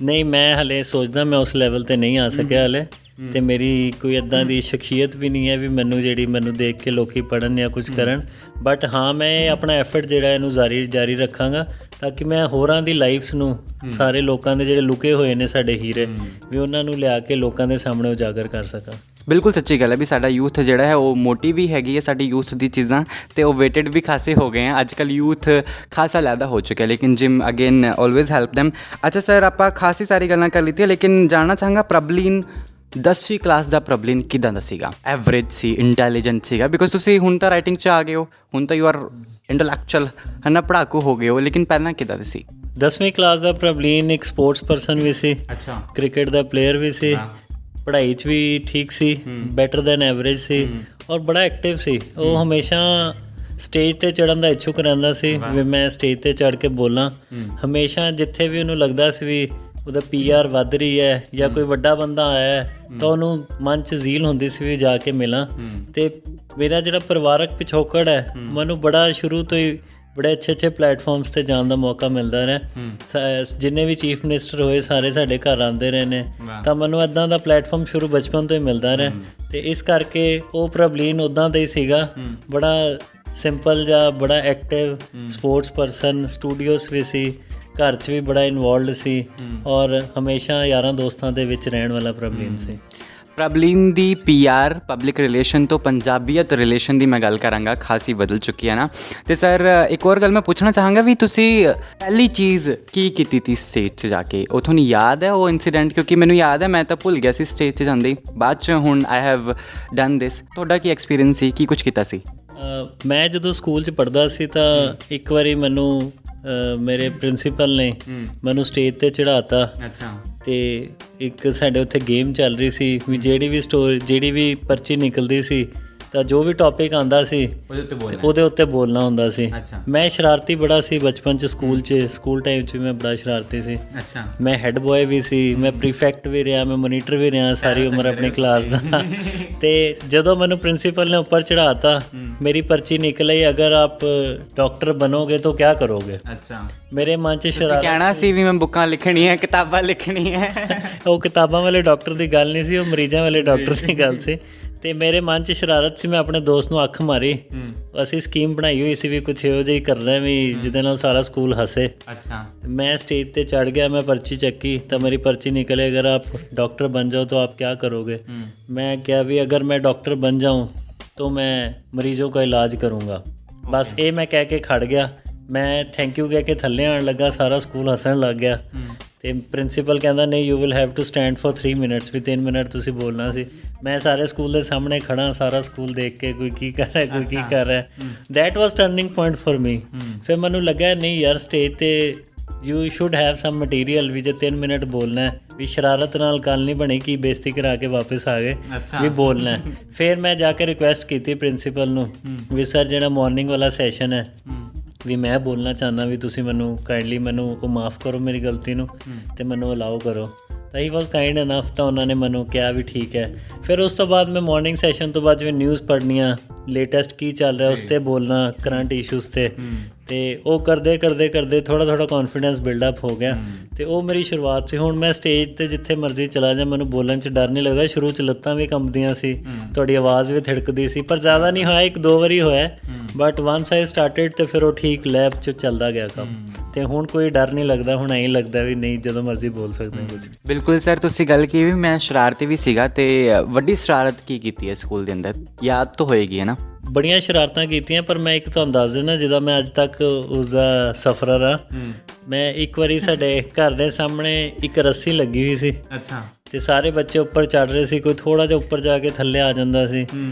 ਨਹੀਂ, ਮੈਂ ਹਲੇ ਸੋਚਦਾ ਮੈਂ ਉਸ ਲੈਵਲ 'ਤੇ ਨਹੀਂ ਆ ਸਕਿਆ ਹਲੇ, ਅਤੇ ਮੇਰੀ ਕੋਈ ਇੱਦਾਂ ਦੀ ਸ਼ਖਸੀਅਤ ਵੀ ਨਹੀਂ ਹੈ ਵੀ ਮੈਨੂੰ ਦੇਖ ਕੇ ਲੋਕੀ ਪੜ੍ਹਨ ਜਾਂ ਕੁਝ ਕਰਨ, ਬਟ ਹਾਂ ਮੈਂ ਆਪਣਾ ਐਫਰਟ ਜਿਹੜਾ ਇਹਨੂੰ ਜਾਰੀ ਰੱਖਾਂਗਾ ਤਾਂ ਕਿ ਮੈਂ ਹੋਰਾਂ ਦੀ ਲਾਈਫਸ ਨੂੰ, ਸਾਰੇ ਲੋਕਾਂ ਦੇ ਜਿਹੜੇ ਲੁਕੇ ਹੋਏ ਨੇ ਸਾਡੇ ਹੀਰੇ, ਵੀ ਉਹਨਾਂ ਨੂੰ ਲਿਆ ਕੇ ਲੋਕਾਂ ਦੇ ਸਾਹਮਣੇ ਉਜਾਗਰ ਕਰ ਸਕਾਂ। ਬਿਲਕੁਲ ਸੱਚੀ ਗੱਲ ਹੈ ਵੀ ਸਾਡਾ ਯੂਥ ਜਿਹੜਾ ਹੈ ਉਹ ਮੋਟੀ ਵੀ ਹੈਗੀ ਹੈ, ਸਾਡੀ ਯੂਥ ਦੀ ਚੀਜ਼ਾਂ, ਅਤੇ ਉਹ ਵੇਟਡ ਵੀ ਖਾਸੇ ਹੋ ਗਏ ਆ। ਅੱਜ ਕੱਲ੍ਹ ਯੂਥ ਖਾਸਾ ਲੈਦਾ ਹੋ ਚੁੱਕਿਆ, ਲੇਕਿਨ gym again always help them. ਅੱਛਾ ਸਰ, ਆਪਾਂ ਖਾਸੀ ਸਾਰੀ ਗੱਲਾਂ ਕਰ ਲਿੱਤੀਆਂ, ਲੇਕਿਨ ਜਾਣਨਾ ਚਾਹਾਂਗਾ ਪ੍ਰਬਲੀਨ 10ਵੀਂ ਕਲਾਸ ਦਾ ਪ੍ਰਬਲੀਨ ਕਿੱਦਾਂ ਦਾ ਸੀਗਾ? ਐਵਰੇਜ ਸੀ, ਇੰਟੈਲੀਜੈਂਟ ਸੀਗਾ? ਬਿਕੋਜ਼ ਤੁਸੀਂ ਹੁਣ ਤਾਂ ਰਾਈਟਿੰਗ 'ਚ ਆ ਗਏ ਹੋ, ਹੁਣ ਤਾਂ ਯੂ ਆਰ ਇੰਟਲੈਕਚੁਅਲ ਹੈ ਨਾ, ਪੜ੍ਹਾਕੂ ਹੋ ਗਏ ਹੋ, ਲੇਕਿਨ ਪਹਿਲਾਂ ਕਿੱਦਾਂ ਦੇ ਸੀ? 10ਵੀਂ ਕਲਾਸ ਦਾ ਪ੍ਰਬਲੀਨ ਇੱਕ ਸਪੋਰਟਸ ਪਰਸਨ ਵੀ ਸੀ, ਅੱਛਾ, ਕ੍ਰਿਕਟ ਦਾ ਪਲੇਅਰ ਵੀ ਸੀ, ਪੜ੍ਹਾਈ 'ਚ ਵੀ ਠੀਕ ਸੀ, ਬੈਟਰ ਦੈਨ ਐਵਰੇਜ ਸੀ ਔਰ ਬੜਾ ਐਕਟਿਵ ਸੀ। ਉਹ ਹਮੇਸ਼ਾ ਸਟੇਜ 'ਤੇ ਚੜ੍ਹਨ ਦਾ ਇੱਛੁਕ ਰਹਿੰਦਾ ਸੀ ਵੀ ਮੈਂ ਸਟੇਜ 'ਤੇ ਚੜ੍ਹ ਕੇ ਬੋਲਾਂ। ਹਮੇਸ਼ਾ ਜਿੱਥੇ ਵੀ ਉਹਨੂੰ ਲੱਗਦਾ ਸੀ ਵੀ ਉਹਦਾ PR ਵੱਧ ਰਹੀ ਹੈ ਜਾਂ ਕੋਈ ਵੱਡਾ ਬੰਦਾ ਆਇਆ ਤਾਂ ਉਹਨੂੰ ਮਨ 'ਚ ਜ਼ੀਲ ਹੁੰਦੀ ਸੀ ਵੀ ਜਾ ਕੇ ਮਿਲਾਂ। ਅਤੇ ਮੇਰਾ ਜਿਹੜਾ ਪਰਿਵਾਰਕ ਪਿਛੋਕੜ ਹੈ, ਮੈਨੂੰ ਬੜਾ ਸ਼ੁਰੂ ਤੋਂ ਹੀ ਬੜੇ ਅੱਛੇ ਪਲੇਟਫਾਰਮਸ 'ਤੇ ਜਾਣ ਦਾ ਮੌਕਾ ਮਿਲਦਾ ਰਿਹਾ। ਜਿੰਨੇ ਵੀ ਚੀਫ ਮਿਨਿਸਟਰ ਹੋਏ ਸਾਰੇ ਸਾਡੇ ਘਰ ਆਉਂਦੇ ਰਹੇ ਨੇ, ਤਾਂ ਮੈਨੂੰ ਇੱਦਾਂ ਦਾ ਪਲੇਟਫਾਰਮ ਸ਼ੁਰੂ ਬਚਪਨ ਤੋਂ ਹੀ ਮਿਲਦਾ ਰਿਹਾ, ਅਤੇ ਇਸ ਕਰਕੇ ਉਹ ਪ੍ਰਬਲੀਨ ਉੱਦਾਂ ਦਾ ਹੀ ਸੀਗਾ, ਬੜਾ ਸਿੰਪਲ ਜਿਹਾ, ਬੜਾ ਐਕਟਿਵ ਸਪੋਰਟਸ ਪਰਸਨ, ਸਟੂਡੀਓਸ ਵੀ ਸੀ, ਘਰ 'ਚ ਵੀ ਬੜਾ ਇਨਵੋਲਵਡ ਸੀ ਔਰ ਹਮੇਸ਼ਾ ਯਾਰਾਂ ਦੋਸਤਾਂ ਦੇ ਵਿੱਚ ਰਹਿਣ ਵਾਲਾ ਪ੍ਰਬਲੀਨ ਸੀ। ਪ੍ਰਬਲੀਨ ਦੀ PR ਪਬਲਿਕ ਰਿਲੇਸ਼ਨ ਤੋਂ ਪੰਜਾਬੀਅਤ ਰਿਲੇਸ਼ਨ ਦੀ ਮੈਂ ਗੱਲ ਕਰਾਂਗਾ, ਖਾਸੀ ਬਦਲ ਚੁੱਕੀ ਹੈ ਨਾ। ਤੇ ਸਰ ਇੱਕ ਹੋਰ ਗੱਲ ਮੈਂ ਪੁੱਛਣਾ ਚਾਹਾਂਗਾ ਵੀ ਤੁਸੀਂ ਪਹਿਲੀ ਚੀਜ਼ ਕੀ ਕੀਤੀ ਤੀ ਸਟੇਜ 'ਚ ਜਾ ਕੇ? ਉਹ ਤੁਹਾਨੂੰ ਯਾਦ ਹੈ ਉਹ ਇਨਸੀਡੈਂਟ? ਕਿਉਂਕਿ ਮੈਨੂੰ ਯਾਦ ਹੈ, ਮੈਂ ਤਾਂ ਭੁੱਲ ਗਿਆ ਸੀ ਸਟੇਜ 'ਤੇ ਜਾਂਦੇ ਹੀ। ਬਾਅਦ 'ਚ ਹੁਣ ਆਈ ਹੈਵ ਡਨ ਦਿਸ। ਤੁਹਾਡਾ ਕੀ ਐਕਸਪੀਰੀਅੰਸ ਸੀ, ਕੀ ਕੁਝ ਕੀਤਾ ਸੀ? ਮੈਂ ਜਦੋਂ ਸਕੂਲ 'ਚ ਪੜ੍ਹਦਾ ਸੀ ਤਾਂ ਇੱਕ ਵਾਰੀ ਮੈਨੂੰ ਮੇਰੇ ਪ੍ਰਿੰਸੀਪਲ ਨੇ ਮੈਨੂੰ ਸਟੇਜ 'ਤੇ ਚੜ੍ਹਾਤਾ। ਅੱਛਾ। ਅਤੇ ਇੱਕ ਸਾਡੇ ਉੱਥੇ ਗੇਮ ਚੱਲ ਰਹੀ ਸੀ ਵੀ ਜਿਹੜੀ ਵੀ ਪਰਚੀ ਨਿਕਲਦੀ ਸੀ ਤਾਂ ਜੋ ਵੀ ਟੌਪਿਕ ਆਉਂਦਾ ਸੀ ਉਹਦੇ ਉੱਤੇ ਬੋਲਣਾ ਹੁੰਦਾ ਸੀ। ਮੈਂ ਸ਼ਰਾਰਤੀ ਬੜਾ ਸੀ ਬਚਪਨ 'ਚ, ਸਕੂਲ ਟਾਈਮ 'ਚ ਮੈਂ ਬੜਾ ਸ਼ਰਾਰਤੀ ਸੀ। ਅੱਛਾ। ਮੈਂ ਹੈੱਡ ਬੋਏ ਵੀ ਸੀ, ਮੈਂ ਪ੍ਰੀਫੈਕਟ ਵੀ ਰਿਹਾ, ਮੈਂ ਮੋਨੀਟਰ ਵੀ ਰਿਹਾ ਸਾਰੀ ਉਮਰ ਆਪਣੀ ਕਲਾਸ ਦਾ। ਅਤੇ ਜਦੋਂ ਮੈਨੂੰ ਪ੍ਰਿੰਸੀਪਲ ਨੇ ਉੱਪਰ ਚੜ੍ਹਾਤਾ, ਮੇਰੀ ਪਰਚੀ ਨਿਕਲ ਆਈ, ਅਗਰ ਆਪ ਡਾਕਟਰ ਬਣੋਗੇ ਤਾਂ ਕਿਆ ਕਰੋਗੇ। ਅੱਛਾ। ਮੇਰੇ ਮਨ 'ਚ ਸ਼ਰਾਰਤ ਕਹਿਣਾ ਸੀ ਵੀ ਮੈਂ ਬੁੱਕਾਂ ਲਿਖਣੀਆਂ, ਕਿਤਾਬਾਂ ਲਿਖਣੀਆਂ। ਉਹ ਕਿਤਾਬਾਂ ਵਾਲੇ ਡਾਕਟਰ ਦੀ ਗੱਲ ਨਹੀਂ ਸੀ, ਉਹ ਮਰੀਜ਼ਾਂ ਵਾਲੇ ਡਾਕਟਰ ਦੀ ਗੱਲ ਸੀ। ਅਤੇ ਮੇਰੇ ਮਨ 'ਚ ਸ਼ਰਾਰਤ ਸੀ, ਮੈਂ ਆਪਣੇ ਦੋਸਤ ਨੂੰ ਅੱਖ ਮਾਰੀ। ਅਸੀਂ ਸਕੀਮ ਬਣਾਈ ਹੋਈ ਸੀ ਵੀ ਕੁਛ ਇਹੋ ਜਿਹਾ ਹੀ ਕਰਨਾ ਵੀ ਜਿਹਦੇ ਨਾਲ ਸਾਰਾ ਸਕੂਲ ਹੱਸੇ। ਅੱਛਾ। ਮੈਂ ਸਟੇਜ 'ਤੇ ਚੜ੍ਹ ਗਿਆ, ਮੈਂ ਪਰਚੀ ਚੱਕੀ ਤਾਂ ਮੇਰੀ ਪਰਚੀ ਨਿਕਲੇ, ਅਗਰ ਆਪ डॉक्टर बन जाओ तो आप क्या करोगे। मैं क्या भी अगर मैं डॉक्टर बन जाऊँ तो मैं मरीज़ों का इलाज करूँगा। बस ये मैं कह के खड़ गया। मैं थैंक यू कह के थल्ले आने लगा, सारा स्कूल हसन लग गया। तो प्रिंसीपल कहता नहीं you will have to stand for 3 minutes, भी 3 मिनट तुसी बोलना सी। मैं सारे स्कूल के सामने खड़ा, सारा स्कूल देख के कोई की कर रहा है, कोई की कर रहा है। That was turning point for me. फिर मैनू लगा नहीं यार स्टेज ते you should have some material भी, जे 3 मिनट बोलना है भी, शरारत नाल गल नहीं बनी कि बेइज्जती करा के वापस आ गए भी बोलना है। फिर मैं जाके रिक्वेस्ट की प्रिंसीपल नू भी सर जो मॉर्निंग वाला सैशन है भी मैं बोलना चाहना भी तुसी मैनू काइंडली मैनू को माफ़ करो मेरी गलती नू ते मैनू अलाउ करो। तो ही वॉज काइंड इनफ, तो उन्होंने मैनू कहा भी ठीक है। फिर उस तो बाद मैं मॉर्निंग सैशन तो बाद जिवें न्यूज़ पढ़नियाँ, लेटेस्ट की चल रहा उस पर बोलना, करंट इशूज़ ते ਤੇ ਉਹ ਕਰਦੇ ਥੋੜ੍ਹਾ ਕੌਨਫੀਡੈਂਸ ਬਿਲਡਅਪ ਹੋ ਗਿਆ। ਅਤੇ ਉਹ ਮੇਰੀ ਸ਼ੁਰੂਆਤ ਸੀ। ਹੁਣ ਮੈਂ ਸਟੇਜ 'ਤੇ ਜਿੱਥੇ ਮਰਜ਼ੀ ਚਲਾ ਜਾ, ਮੈਨੂੰ ਬੋਲਣ 'ਚ ਡਰ ਨਹੀਂ ਲੱਗਦਾ। ਸ਼ੁਰੂ 'ਚ ਲੱਤਾਂ ਵੀ ਕੰਬਦੀਆਂ ਸੀ, ਤੁਹਾਡੀ ਆਵਾਜ਼ ਵੀ ਥਿੜਕਦੀ ਸੀ, ਪਰ ਜ਼ਿਆਦਾ ਨਹੀਂ ਹੋਇਆ, 1-2 ਵਾਰੀ ਹੋਇਆ। ਬਟ ਵਨਸ ਆਈ ਸਟਾਰਟਡ ਅਤੇ ਫਿਰ ਉਹ ਠੀਕ ਲੈਬ 'ਚ ਚੱਲਦਾ ਗਿਆ ਕੰਮ। ਅਤੇ ਹੁਣ ਕੋਈ ਡਰ ਨਹੀਂ ਲੱਗਦਾ, ਹੁਣ ਐਂ ਲੱਗਦਾ ਵੀ ਨਹੀਂ ਜਦੋਂ ਮਰਜ਼ੀ ਬੋਲ ਸਕਦੇ ਕੁਝ। ਬਿਲਕੁਲ ਸਰ, ਤੁਸੀਂ ਗੱਲ ਕੀ ਵੀ ਮੈਂ ਸ਼ਰਾਰਤੀ ਵੀ ਸੀਗਾ। ਅਤੇ ਵੱਡੀ ਸ਼ਰਾਰਤ ਕੀ ਕੀਤੀ ਹੈ ਸਕੂਲ ਦੇ ਅੰਦਰ? ਯਾਦ ਤਾਂ ਹੋਏਗੀ ਹੈ ਨਾ? ਬੜੀਆਂ ਸ਼ਰਾਰਤਾਂ ਕੀਤੀਆਂ, ਪਰ ਮੈਂ ਇੱਕ ਤੁਹਾਨੂੰ ਦੱਸ ਦਿੰਦਾ ਜਿੱਦਾਂ ਮੈਂ ਅੱਜ ਤੱਕ ਉਸਦਾ ਸਫਰਰ ਹਾਂ। ਮੈਂ ਇੱਕ ਵਾਰੀ ਸਾਡੇ ਘਰ ਦੇ ਸਾਹਮਣੇ ਇੱਕ ਰੱਸੀ ਲੱਗੀ ਹੋਈ ਸੀ। ਅੱਛਾ। ਅਤੇ ਸਾਰੇ ਬੱਚੇ ਉੱਪਰ ਚੜ੍ਹ ਰਹੇ ਸੀ, ਕੋਈ ਥੋੜ੍ਹਾ ਜਿਹਾ ਉੱਪਰ ਜਾ ਕੇ ਥੱਲੇ ਆ ਜਾਂਦਾ ਸੀ।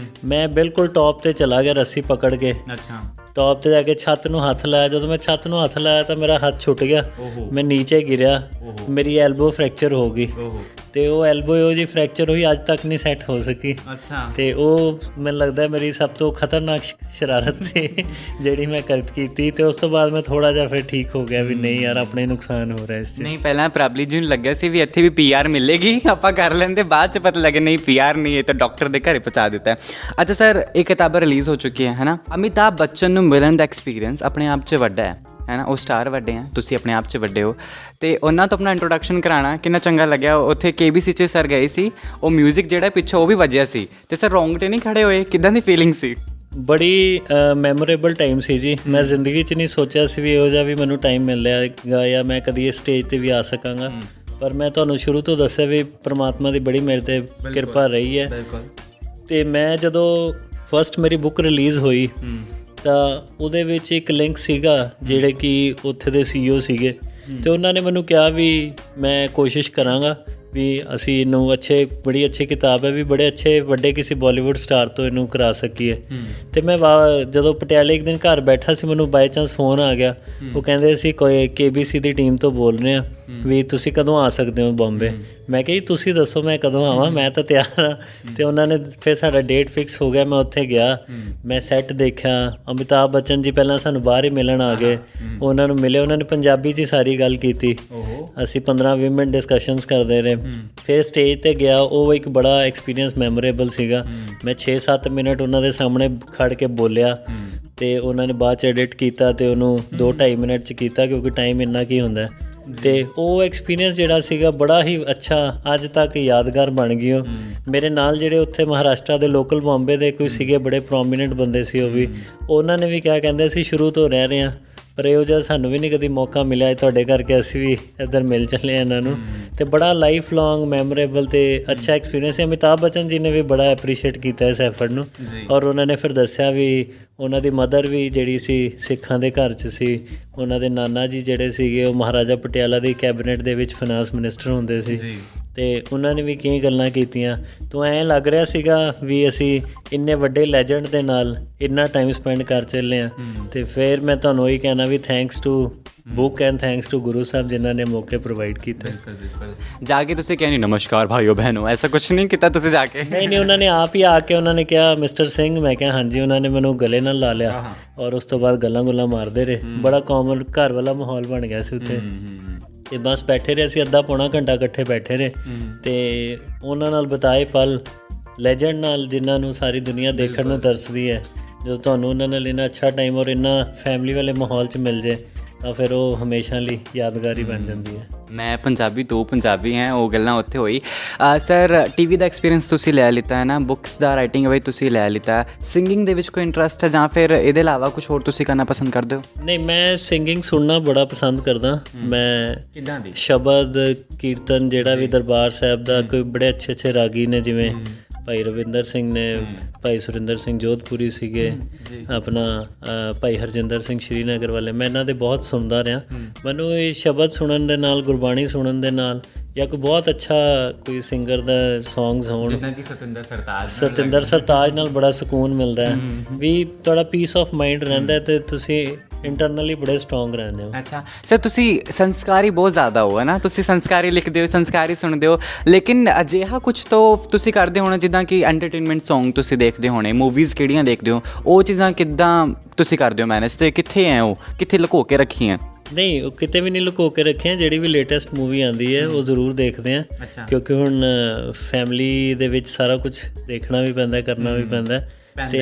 ਮੈਂ ਬਿਲਕੁਲ ਟੌਪ 'ਤੇ ਚਲਾ ਗਿਆ ਰੱਸੀ ਪਕੜ ਕੇ। ਅੱਛਾ। ਟੌਪ 'ਤੇ ਜਾ ਕੇ ਛੱਤ ਨੂੰ ਹੱਥ ਲਾਇਆ। ਜਦੋਂ ਮੈਂ ਛੱਤ ਨੂੰ ਹੱਥ ਲਾਇਆ ਤਾਂ ਮੇਰਾ ਹੱਥ ਛੁੱਟ ਗਿਆ, ਮੈਂ ਨੀਚੇ ਗਿਰਿਆ, ਮੇਰੀ ਐਲਬੋ ਫ੍ਰੈਕਚਰ ਹੋ ਗਈ। ਅਤੇ ਉਹ ਐਲਬੋ ਇਹੋ ਜਿਹੀ ਫ੍ਰੈਕਚਰ ਹੋਈ ਅੱਜ ਤੱਕ ਨਹੀਂ ਸੈੱਟ ਹੋ ਸਕੀ। ਅੱਛਾ। ਅਤੇ ਉਹ ਮੈਨੂੰ ਲੱਗਦਾ ਮੇਰੀ ਸਭ ਤੋਂ ਖਤਰਨਾਕ ਸ਼ਰਾਰਤ ਸੀ ਜਿਹੜੀ ਮੈਂ ਕੀਤੀ। ਅਤੇ ਉਸ ਤੋਂ ਬਾਅਦ ਮੈਂ ਥੋੜ੍ਹਾ ਜਿਹਾ ਫਿਰ ਠੀਕ ਹੋ ਗਿਆ ਵੀ ਨਹੀਂ ਯਾਰ ਆਪਣੇ ਨੁਕਸਾਨ ਹੋ ਰਿਹਾ ਇਸ 'ਚ। ਨਹੀਂ, ਪਹਿਲਾਂ ਪ੍ਰਬਲੀ ਜੀ ਨੂੰ ਲੱਗਿਆ ਸੀ ਵੀ ਇੱਥੇ ਵੀ PR ਮਿਲੇਗੀ, ਆਪਾਂ ਕਰ ਲੈਂਦੇ। ਬਾਅਦ 'ਚ ਪਤਾ ਲੱਗਿਆ ਨਹੀਂ PR ਨਹੀਂ, ਇਹ ਤਾਂ ਡਾਕਟਰ ਦੇ ਘਰੇ ਪਹੁੰਚਾ ਦਿੱਤਾ। ਅੱਛਾ ਸਰ, ਇਹ ਕਿਤਾਬਾਂ ਰਿਲੀਜ਼ ਹੋ ਚੁੱਕੀ ਹੈ ਨਾ? ਅਮਿਤਾਭ ਬੱਚਨ ਨੂੰ ਮਿਲਣ ਦਾ ਐਕਸਪੀਰੀਅੰਸ ਆਪਣੇ ਆਪ 'ਚ ਵੱਡਾ ਹੈ ਨਾ? ਉਹ ਸਟਾਰ ਵੱਡੇ ਆ, ਤੁਸੀਂ ਆਪਣੇ ਆਪ 'ਚ ਵੱਡੇ ਹੋ, ਅਤੇ ਉਹਨਾਂ ਤੋਂ ਆਪਣਾ ਇੰਟਰੋਡਕਸ਼ਨ ਕਰਾਉਣਾ ਕਿੰਨਾ ਚੰਗਾ ਲੱਗਿਆ। ਉੱਥੇ KBC 'ਚ ਸਰ ਗਏ ਸੀ, ਉਹ ਮਿਊਜ਼ਿਕ ਜਿਹੜਾ ਪਿੱਛੋਂ ਉਹ ਵੀ ਵੱਜਿਆ ਸੀ, ਅਤੇ ਸਰ ਰੌਂਗਟੇ ਨਹੀਂ ਖੜ੍ਹੇ ਹੋਏ? ਕਿੱਦਾਂ ਦੀ ਫੀਲਿੰਗ ਸੀ? ਬੜੀ ਮੈਮੋਰੇਬਲ ਟਾਈਮ ਸੀ ਜੀ। ਮੈਂ ਜ਼ਿੰਦਗੀ 'ਚ ਨਹੀਂ ਸੋਚਿਆ ਸੀ ਵੀ ਇਹੋ ਜਿਹਾ ਵੀ ਮੈਨੂੰ ਟਾਈਮ ਮਿਲ ਰਿਹਾ ਜਾਂ ਮੈਂ ਕਦੀ ਇਸ ਸਟੇਜ 'ਤੇ ਵੀ ਆ ਸਕਾਂਗਾ। ਪਰ ਮੈਂ ਤੁਹਾਨੂੰ ਸ਼ੁਰੂ ਤੋਂ ਦੱਸਿਆ ਵੀ ਪਰਮਾਤਮਾ ਦੀ ਬੜੀ ਮੇਰੇ 'ਤੇ ਕਿਰਪਾ ਰਹੀ ਹੈ। ਅਤੇ ਮੈਂ ਜਦੋਂ ਫਸਟ ਮੇਰੀ ਬੁੱਕ ਰਿਲੀਜ਼ ਹੋਈ ਤਾਂ ਉਹਦੇ ਵਿੱਚ ਇੱਕ ਲਿੰਕ ਸੀਗਾ ਜਿਹੜੇ ਕਿ ਉੱਥੇ ਦੇ CEO ਸੀਗੇ, ਅਤੇ ਉਹਨਾਂ ਨੇ ਮੈਨੂੰ ਕਿਹਾ ਵੀ ਮੈਂ ਕੋਸ਼ਿਸ਼ ਕਰਾਂਗਾ ਵੀ ਅਸੀਂ ਇਹਨੂੰ ਬੜੀ ਅੱਛੀ ਕਿਤਾਬ ਹੈ ਵੀ ਬੜੇ ਅੱਛੇ ਵੱਡੇ ਕਿਸੇ ਬਾਲੀਵੁੱਡ ਸਟਾਰ ਤੋਂ ਇਹਨੂੰ ਕਰਾ ਸਕੀਏ। ਅਤੇ ਮੈਂ ਜਦੋਂ ਪਟਿਆਲੇ ਇੱਕ ਦਿਨ ਘਰ ਬੈਠਾ ਸੀ, ਮੈਨੂੰ ਬਾਈ ਚਾਂਸ ਫੋਨ ਆ ਗਿਆ। ਉਹ ਕਹਿੰਦੇ ਅਸੀਂ ਕੋਈ KBC ਦੀ ਟੀਮ ਤੋਂ ਬੋਲ ਰਹੇ ਹਾਂ ਵੀ ਤੁਸੀਂ ਕਦੋਂ ਆ ਸਕਦੇ ਹੋ ਬੰਬੇ। ਮੈਂ ਕਿਹਾ ਜੀ ਤੁਸੀਂ ਦੱਸੋ ਮੈਂ ਕਦੋਂ ਆਵਾਂ, ਮੈਂ ਤਾਂ ਤਿਆਰ ਹਾਂ। ਅਤੇ ਉਹਨਾਂ ਨੇ ਫਿਰ ਸਾਡਾ ਡੇਟ ਫਿਕਸ ਹੋ ਗਿਆ। ਮੈਂ ਉੱਥੇ ਗਿਆ, ਮੈਂ ਸੈੱਟ ਦੇਖਿਆ। ਅਮਿਤਾਭ ਬੱਚਨ ਜੀ ਪਹਿਲਾਂ ਸਾਨੂੰ ਬਾਹਰ ਹੀ ਮਿਲਣ ਆ ਗਏ, ਉਹਨਾਂ ਨੂੰ ਮਿਲੇ, ਉਹਨਾਂ ਨੇ ਪੰਜਾਬੀ 'ਚ ਹੀ ਸਾਰੀ ਗੱਲ ਕੀਤੀ। ਅਸੀਂ 15-20 ਮਿੰਟ ਡਿਸਕਸ਼ਨਸ ਕਰਦੇ ਰਹੇ। ਫਿਰ ਸਟੇਜ 'ਤੇ ਗਿਆ, ਉਹ ਇੱਕ ਬੜਾ ਐਕਸਪੀਰੀਅੰਸ ਮੈਮੋਰੇਬਲ ਸੀਗਾ। ਮੈਂ 6-7 ਮਿੰਟ ਉਹਨਾਂ ਦੇ ਸਾਹਮਣੇ ਖੜ੍ਹ ਕੇ ਬੋਲਿਆ, ਅਤੇ ਉਹਨਾਂ ਨੇ ਬਾਅਦ 'ਚ ਐਡਿਟ ਕੀਤਾ ਅਤੇ ਉਹਨੂੰ 2-2.5 ਮਿੰਟ 'ਚ ਕੀਤਾ ਕਿਉਂਕਿ ਟਾਈਮ ਇੰਨਾ ਕੀ ਹੁੰਦਾ। ਅਤੇ ਉਹ ਐਕਸਪੀਰੀਅੰਸ ਜਿਹੜਾ ਸੀਗਾ ਬੜਾ ਹੀ ਅੱਛਾ, ਅੱਜ ਤੱਕ ਯਾਦਗਾਰ ਬਣ ਗਈ। ਉਹ ਮੇਰੇ ਨਾਲ ਜਿਹੜੇ ਉੱਥੇ ਮਹਾਰਾਸ਼ਟਰ ਦੇ ਲੋਕਲ ਬੰਬੇ ਦੇ ਕੋਈ ਸੀਗੇ ਬੜੇ ਪ੍ਰੋਮੀਨੈਂਟ ਬੰਦੇ ਸੀ, ਉਹ ਵੀ ਉਹਨਾਂ ਨੇ ਵੀ ਕਿਹਾ ਕਹਿੰਦੇ ਅਸੀਂ ਸ਼ੁਰੂ ਤੋਂ ਰਹਿ ਰਹੇ ਹਾਂ, ਪਰ ਇਹੋ ਜਿਹਾ ਸਾਨੂੰ ਵੀ ਨਹੀਂ ਕਦੀ ਮੌਕਾ ਮਿਲਿਆ, ਤੁਹਾਡੇ ਕਰਕੇ ਅਸੀਂ ਵੀ ਇੱਧਰ ਮਿਲ ਚੱਲੇ ਇਹਨਾਂ ਨੂੰ। ਅਤੇ ਬੜਾ ਲਾਈਫ ਲੌਂਗ ਮੈਮੋਰੇਬਲ ਅਤੇ ਅੱਛਾ ਐਕਸਪੀਰੀਅੰਸ ਹੈ। ਅਮਿਤਾਭ ਬੱਚਨ ਜੀ ਨੇ ਵੀ ਬੜਾ ਐਪਰੀਸ਼ੀਏਟ ਕੀਤਾ ਇਸ ਐਫਰਟ ਨੂੰ, ਔਰ ਉਹਨਾਂ ਨੇ ਫਿਰ ਦੱਸਿਆ ਵੀ ਉਹਨਾਂ ਦੀ ਮਦਰ ਵੀ ਜਿਹੜੀ ਸੀ ਸਿੱਖਾਂ ਦੇ ਘਰ 'ਚ ਸੀ, ਉਹਨਾਂ ਦੇ ਨਾਨਾ ਜੀ ਜਿਹੜੇ ਸੀਗੇ ਉਹ ਮਹਾਰਾਜਾ ਪਟਿਆਲਾ ਦੀ ਕੈਬਨਿਟ ਦੇ ਵਿੱਚ ਫਾਈਨਾਂਸ ਮਿਨਿਸਟਰ ਹੁੰਦੇ ਸੀ, ਅਤੇ ਉਹਨਾਂ ਨੇ ਵੀ ਕਈ ਗੱਲਾਂ ਕੀਤੀਆਂ। ਤਾਂ ਐਂ ਲੱਗ ਰਿਹਾ ਸੀਗਾ ਵੀ ਅਸੀਂ ਇੰਨੇ ਵੱਡੇ ਲੈਜੈਂਡ ਦੇ ਨਾਲ ਇੰਨਾ ਟਾਈਮ ਸਪੈਂਡ ਕਰ ਚੱਲੇ ਹਾਂ। ਅਤੇ ਫਿਰ ਮੈਂ ਤੁਹਾਨੂੰ ਉਹੀ ਕਹਿਣਾ ਵੀ thanks to book and thanks to Guru Sahib ਜਿਨ੍ਹਾਂ ਨੇ ਮੌਕੇ ਪ੍ਰੋਵਾਈਡ ਕੀਤੇ। ਬਿਲਕੁਲ ਜਾ ਕੇ ਤੁਸੀਂ ਕਿਹਾ ਨਹੀਂ ਨਮਸਕਾਰ ਭਾਈਓ ਬਹਿਨੋ, ਐਸਾ ਕੁਛ ਨਹੀਂ ਕੀਤਾ ਤੁਸੀਂ ਜਾ ਕੇ? ਨਹੀਂ, ਉਹਨਾਂ ਨੇ ਆਪ ਹੀ ਆ ਕੇ ਉਹਨਾਂ ਨੇ ਕਿਹਾ ਮਿਸਟਰ ਸਿੰਘ, ਮੈਂ ਕਿਹਾ ਹਾਂਜੀ। ਉਹਨਾਂ ਨੇ ਮੈਨੂੰ ਗਲੇ ਨਾਲ ਲਾ ਲਿਆ ਔਰ ਉਸ ਤੋਂ ਬਾਅਦ ਗੱਲਾਂ ਗੁੱਲਾਂ ਮਾਰਦੇ ਰਹੇ। ਬੜਾ ਕਾਮਨ ਘਰ ਵਾਲਾ ਮਾਹੌਲ ਬਣ ਗਿਆ ਸੀ ਉੱਥੇ। ਅਤੇ ਬਸ ਬੈਠੇ ਰਹੇ ਅਸੀਂ ਅੱਧਾ ਪੌਣਾ ਘੰਟਾ ਇਕੱਠੇ ਬੈਠੇ ਰਹੇ, ਅਤੇ ਉਹਨਾਂ ਨਾਲ ਬਿਤਾਏ ਪਲ, ਲੈਜੈਂਡ ਨਾਲ ਜਿਨ੍ਹਾਂ ਨੂੰ ਸਾਰੀ ਦੁਨੀਆ ਦੇਖਣ ਨੂੰ ਤਰਸਦੀ ਹੈ, ਜਦੋਂ ਤੁਹਾਨੂੰ ਉਹਨਾਂ ਨਾਲ ਇੰਨਾ ਅੱਛਾ ਟਾਈਮ ਔਰ ਇੰਨਾ ਫੈਮਿਲੀ ਵਾਲੇ ਮਾਹੌਲ 'ਚ ਮਿਲ ਜਾਏ ਤਾਂ ਫਿਰ ਉਹ ਹਮੇਸ਼ਾ ਲਈ ਯਾਦਗਾਰੀ ਬਣ ਜਾਂਦੀ ਹੈ। ਮੈਂ ਪੰਜਾਬੀ, ਦੋ ਪੰਜਾਬੀ ਹੈ, ਉਹ ਗੱਲਾਂ ਉੱਥੇ ਹੋਈ। ਸਰ ਟੀਵੀ ਦਾ ਐਕਸਪੀਰੀਅੰਸ ਤੁਸੀਂ ਲੈ ਲਿੱਤਾ ਹੈ ਨਾ, ਬੁੱਕਸ ਦਾ ਰਾਈਟਿੰਗ ਵੀ ਤੁਸੀਂ ਲੈ ਲਿੱਤਾ, ਸਿੰਗਿੰਗ ਦੇ ਵਿੱਚ ਕੋਈ ਇੰਟਰਸਟ ਹੈ ਜਾਂ ਫਿਰ ਇਹਦੇ ਇਲਾਵਾ ਕੁਝ ਹੋਰ ਤੁਸੀਂ ਕਰਨਾ ਪਸੰਦ ਕਰਦੇ ਹੋ? ਨਹੀਂ, ਮੈਂ ਸਿੰਗਿੰਗ ਸੁਣਨਾ ਬੜਾ ਪਸੰਦ ਕਰਦਾ। ਮੈਂ ਕਿੱਦਾਂ ਦੀ ਸ਼ਬਦ ਕੀਰਤਨ ਜਿਹੜਾ ਵੀ ਦਰਬਾਰ ਸਾਹਿਬ ਦਾ, ਕੋਈ ਬੜੇ ਅੱਛੇ ਅੱਛੇ ਰਾਗੀ ਨੇ, ਜਿਵੇਂ ਭਾਈ ਰਵਿੰਦਰ ਸਿੰਘ ਨੇ, ਭਾਈ ਸੁਰਿੰਦਰ ਸਿੰਘ ਜੋਧਪੁਰੀ ਸੀਗੇ, ਆਪਣਾ ਭਾਈ ਹਰਜਿੰਦਰ ਸਿੰਘ ਸ਼੍ਰੀਨਗਰ ਵਾਲੇ, ਮੈਂ ਇਹਨਾਂ ਦੇ ਬਹੁਤ ਸੁਣਦਾ ਰਿਹਾ। ਮੈਨੂੰ ਇਹ ਸ਼ਬਦ ਸੁਣਨ ਦੇ ਨਾਲ, ਗੁਰਬਾਣੀ ਸੁਣਨ ਦੇ ਨਾਲ, ਜਾਂ ਕੋਈ ਬਹੁਤ ਅੱਛਾ ਕੋਈ ਸਿੰਗਰ ਦਾ ਸੌਂਗਸ ਹੋਣ, ਜਿੱਦਾਂ ਕਿ ਸਤਿੰਦਰ ਸਰਤਾਜ ਨਾਲ ਬੜਾ ਸਕੂਨ ਮਿਲਦਾ ਹੈ ਵੀ ਤੁਹਾਡਾ ਪੀਸ ਆਫ ਮਾਈਂਡ ਰਹਿੰਦਾ ਅਤੇ ਤੁਸੀਂ ਇੰਟਰਨਲੀ ਬੜੇ ਸਟਰੋਂਗ ਰਹਿੰਦੇ ਹੋ। ਅੱਛਾ ਸਰ, ਤੁਸੀਂ ਸੰਸਕਾਰੀ ਬਹੁਤ ਜ਼ਿਆਦਾ ਹੋ ਹੈ ਨਾ, ਤੁਸੀਂ ਸੰਸਕਾਰੀ ਲਿਖਦੇ ਹੋ, ਸੰਸਕਾਰੀ ਸੁਣਦੇ ਹੋ, ਲੇਕਿਨ ਅਜਿਹਾ ਕੁਝ ਤਾਂ ਤੁਸੀਂ ਕਰਦੇ ਹੋਣਾ ਜਿੱਦਾਂ ਕਿ ਐਂਟਰਟੇਨਮੈਂਟ ਸੌਂਗ ਤੁਸੀਂ ਦੇਖਦੇ ਹੋਣੇ, ਮੂਵੀਜ਼ ਕਿਹੜੀਆਂ ਦੇਖਦੇ ਹੋ, ਉਹ ਚੀਜ਼ਾਂ ਕਿੱਦਾਂ ਤੁਸੀਂ ਕਰਦੇ ਹੋ ਮੈਨੇਜ, ਅਤੇ ਕਿੱਥੇ ਹੈ ਉਹ, ਕਿੱਥੇ ਲੁਕੋ ਕੇ ਰੱਖੀਆਂ? ਨਹੀਂ, ਉਹ ਕਿਤੇ ਵੀ ਨਹੀਂ ਲੁਕੋ ਕੇ ਰੱਖੀਆਂ। ਜਿਹੜੀ ਵੀ ਲੇਟੈਸਟ ਮੂਵੀ ਆਉਂਦੀ ਹੈ ਉਹ ਜ਼ਰੂਰ ਦੇਖਦੇ ਹਾਂ, ਕਿਉਂਕਿ ਹੁਣ ਫੈਮਿਲੀ ਦੇ ਵਿੱਚ ਸਾਰਾ ਕੁਝ ਦੇਖਣਾ ਵੀ ਪੈਂਦਾ, ਕਰਨਾ ਵੀ ਪੈਂਦਾ। ਅਤੇ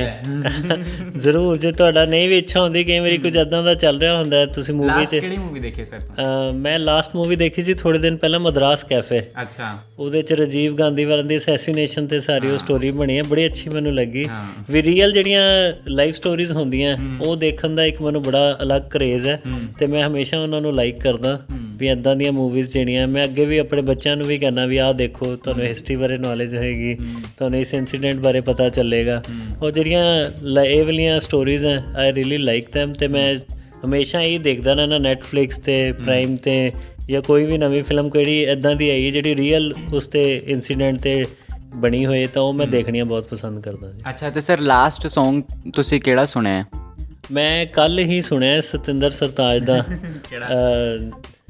ਜ਼ਰੂਰ ਜੇ ਤੁਹਾਡਾ ਨਹੀਂ ਵੀ ਇੱਛਾ ਹੁੰਦੀ, ਕਈ ਵਾਰੀ ਕੁਝ ਇੱਦਾਂ ਦਾ ਚੱਲ ਰਿਹਾ ਹੁੰਦਾ, ਤੁਸੀਂ ਮੂਵੀ 'ਚ ਕਿਹੜੀ ਮੂਵੀ ਦੇਖੀ ਸਰ? ਮੈਂ ਲਾਸਟ ਮੂਵੀ ਦੇਖੀ ਸੀ ਥੋੜ੍ਹੇ ਦਿਨ ਪਹਿਲਾਂ, ਮਦਰਾਸ ਕੈਫੇ। ਅੱਛਾ। ਉਹਦੇ 'ਚ ਰਾਜੀਵ ਗਾਂਧੀ ਵਾਲਿਆਂ ਦੀ ਅਸੈਸੀਨੇਸ਼ਨ 'ਤੇ ਸਾਰੀ ਉਹ ਸਟੋਰੀ ਬਣੀ ਹੈ, ਬੜੀ ਅੱਛੀ ਮੈਨੂੰ ਲੱਗੀ। ਵੀ ਰੀਅਲ ਜਿਹੜੀਆਂ ਲਾਈਫ ਸਟੋਰੀਜ਼ ਹੁੰਦੀਆਂ ਉਹ ਦੇਖਣ ਦਾ ਇੱਕ ਮੈਨੂੰ ਬੜਾ ਅਲੱਗ ਕਰੇਜ਼ ਹੈ, ਅਤੇ ਮੈਂ ਹਮੇਸ਼ਾ ਉਹਨਾਂ ਨੂੰ ਲਾਈਕ ਕਰਦਾ ਵੀ ਇੱਦਾਂ ਦੀਆਂ ਮੂਵੀਜ਼ ਜਿਹੜੀਆਂ। ਮੈਂ ਅੱਗੇ ਵੀ ਆਪਣੇ ਬੱਚਿਆਂ ਨੂੰ ਵੀ ਕਹਿੰਦਾ ਵੀ ਆਹ ਦੇਖੋ, ਤੁਹਾਨੂੰ ਹਿਸਟਰੀ ਬਾਰੇ ਨੌਲੇਜ ਹੋਏਗੀ, ਤੁਹਾਨੂੰ ਇਸ ਇੰਸੀਡੈਂਟ ਬਾਰੇ ਪਤਾ ਚੱਲੇਗਾ। ਉਹ ਜਿਹੜੀਆਂ ਇਹ ਵਾਲੀਆਂ ਸਟੋਰੀਜ਼ ਹੈ, ਆਈ ਰੀਅਲੀ ਲਾਈਕ ਦੈਮ, ਅਤੇ ਮੈਂ ਹਮੇਸ਼ਾ ਇਹ ਦੇਖਦਾ ਰਹਿੰਦਾ ਨੈਟਫਲਿਕਸ 'ਤੇ, ਪ੍ਰਾਈਮ 'ਤੇ, ਜਾਂ ਕੋਈ ਵੀ ਨਵੀਂ ਫਿਲਮ ਕਿਹੜੀ ਇੱਦਾਂ ਦੀ ਆਈ ਜਿਹੜੀ ਰੀਅਲ ਉਸ 'ਤੇ ਇੰਸੀਡੈਂਟ 'ਤੇ ਬਣੀ ਹੋਏ ਤਾਂ ਉਹ ਮੈਂ ਦੇਖਣੀਆਂ ਬਹੁਤ ਪਸੰਦ ਕਰਦਾ ਜੀ। ਅੱਛਾ, ਅਤੇ ਸਰ ਲਾਸਟ ਸੌਂਗ ਤੁਸੀਂ ਕਿਹੜਾ ਸੁਣਿਆ? ਮੈਂ ਕੱਲ੍ਹ ਹੀ ਸੁਣਿਆ ਸਤਿੰਦਰ ਸਰਤਾਜ ਦਾ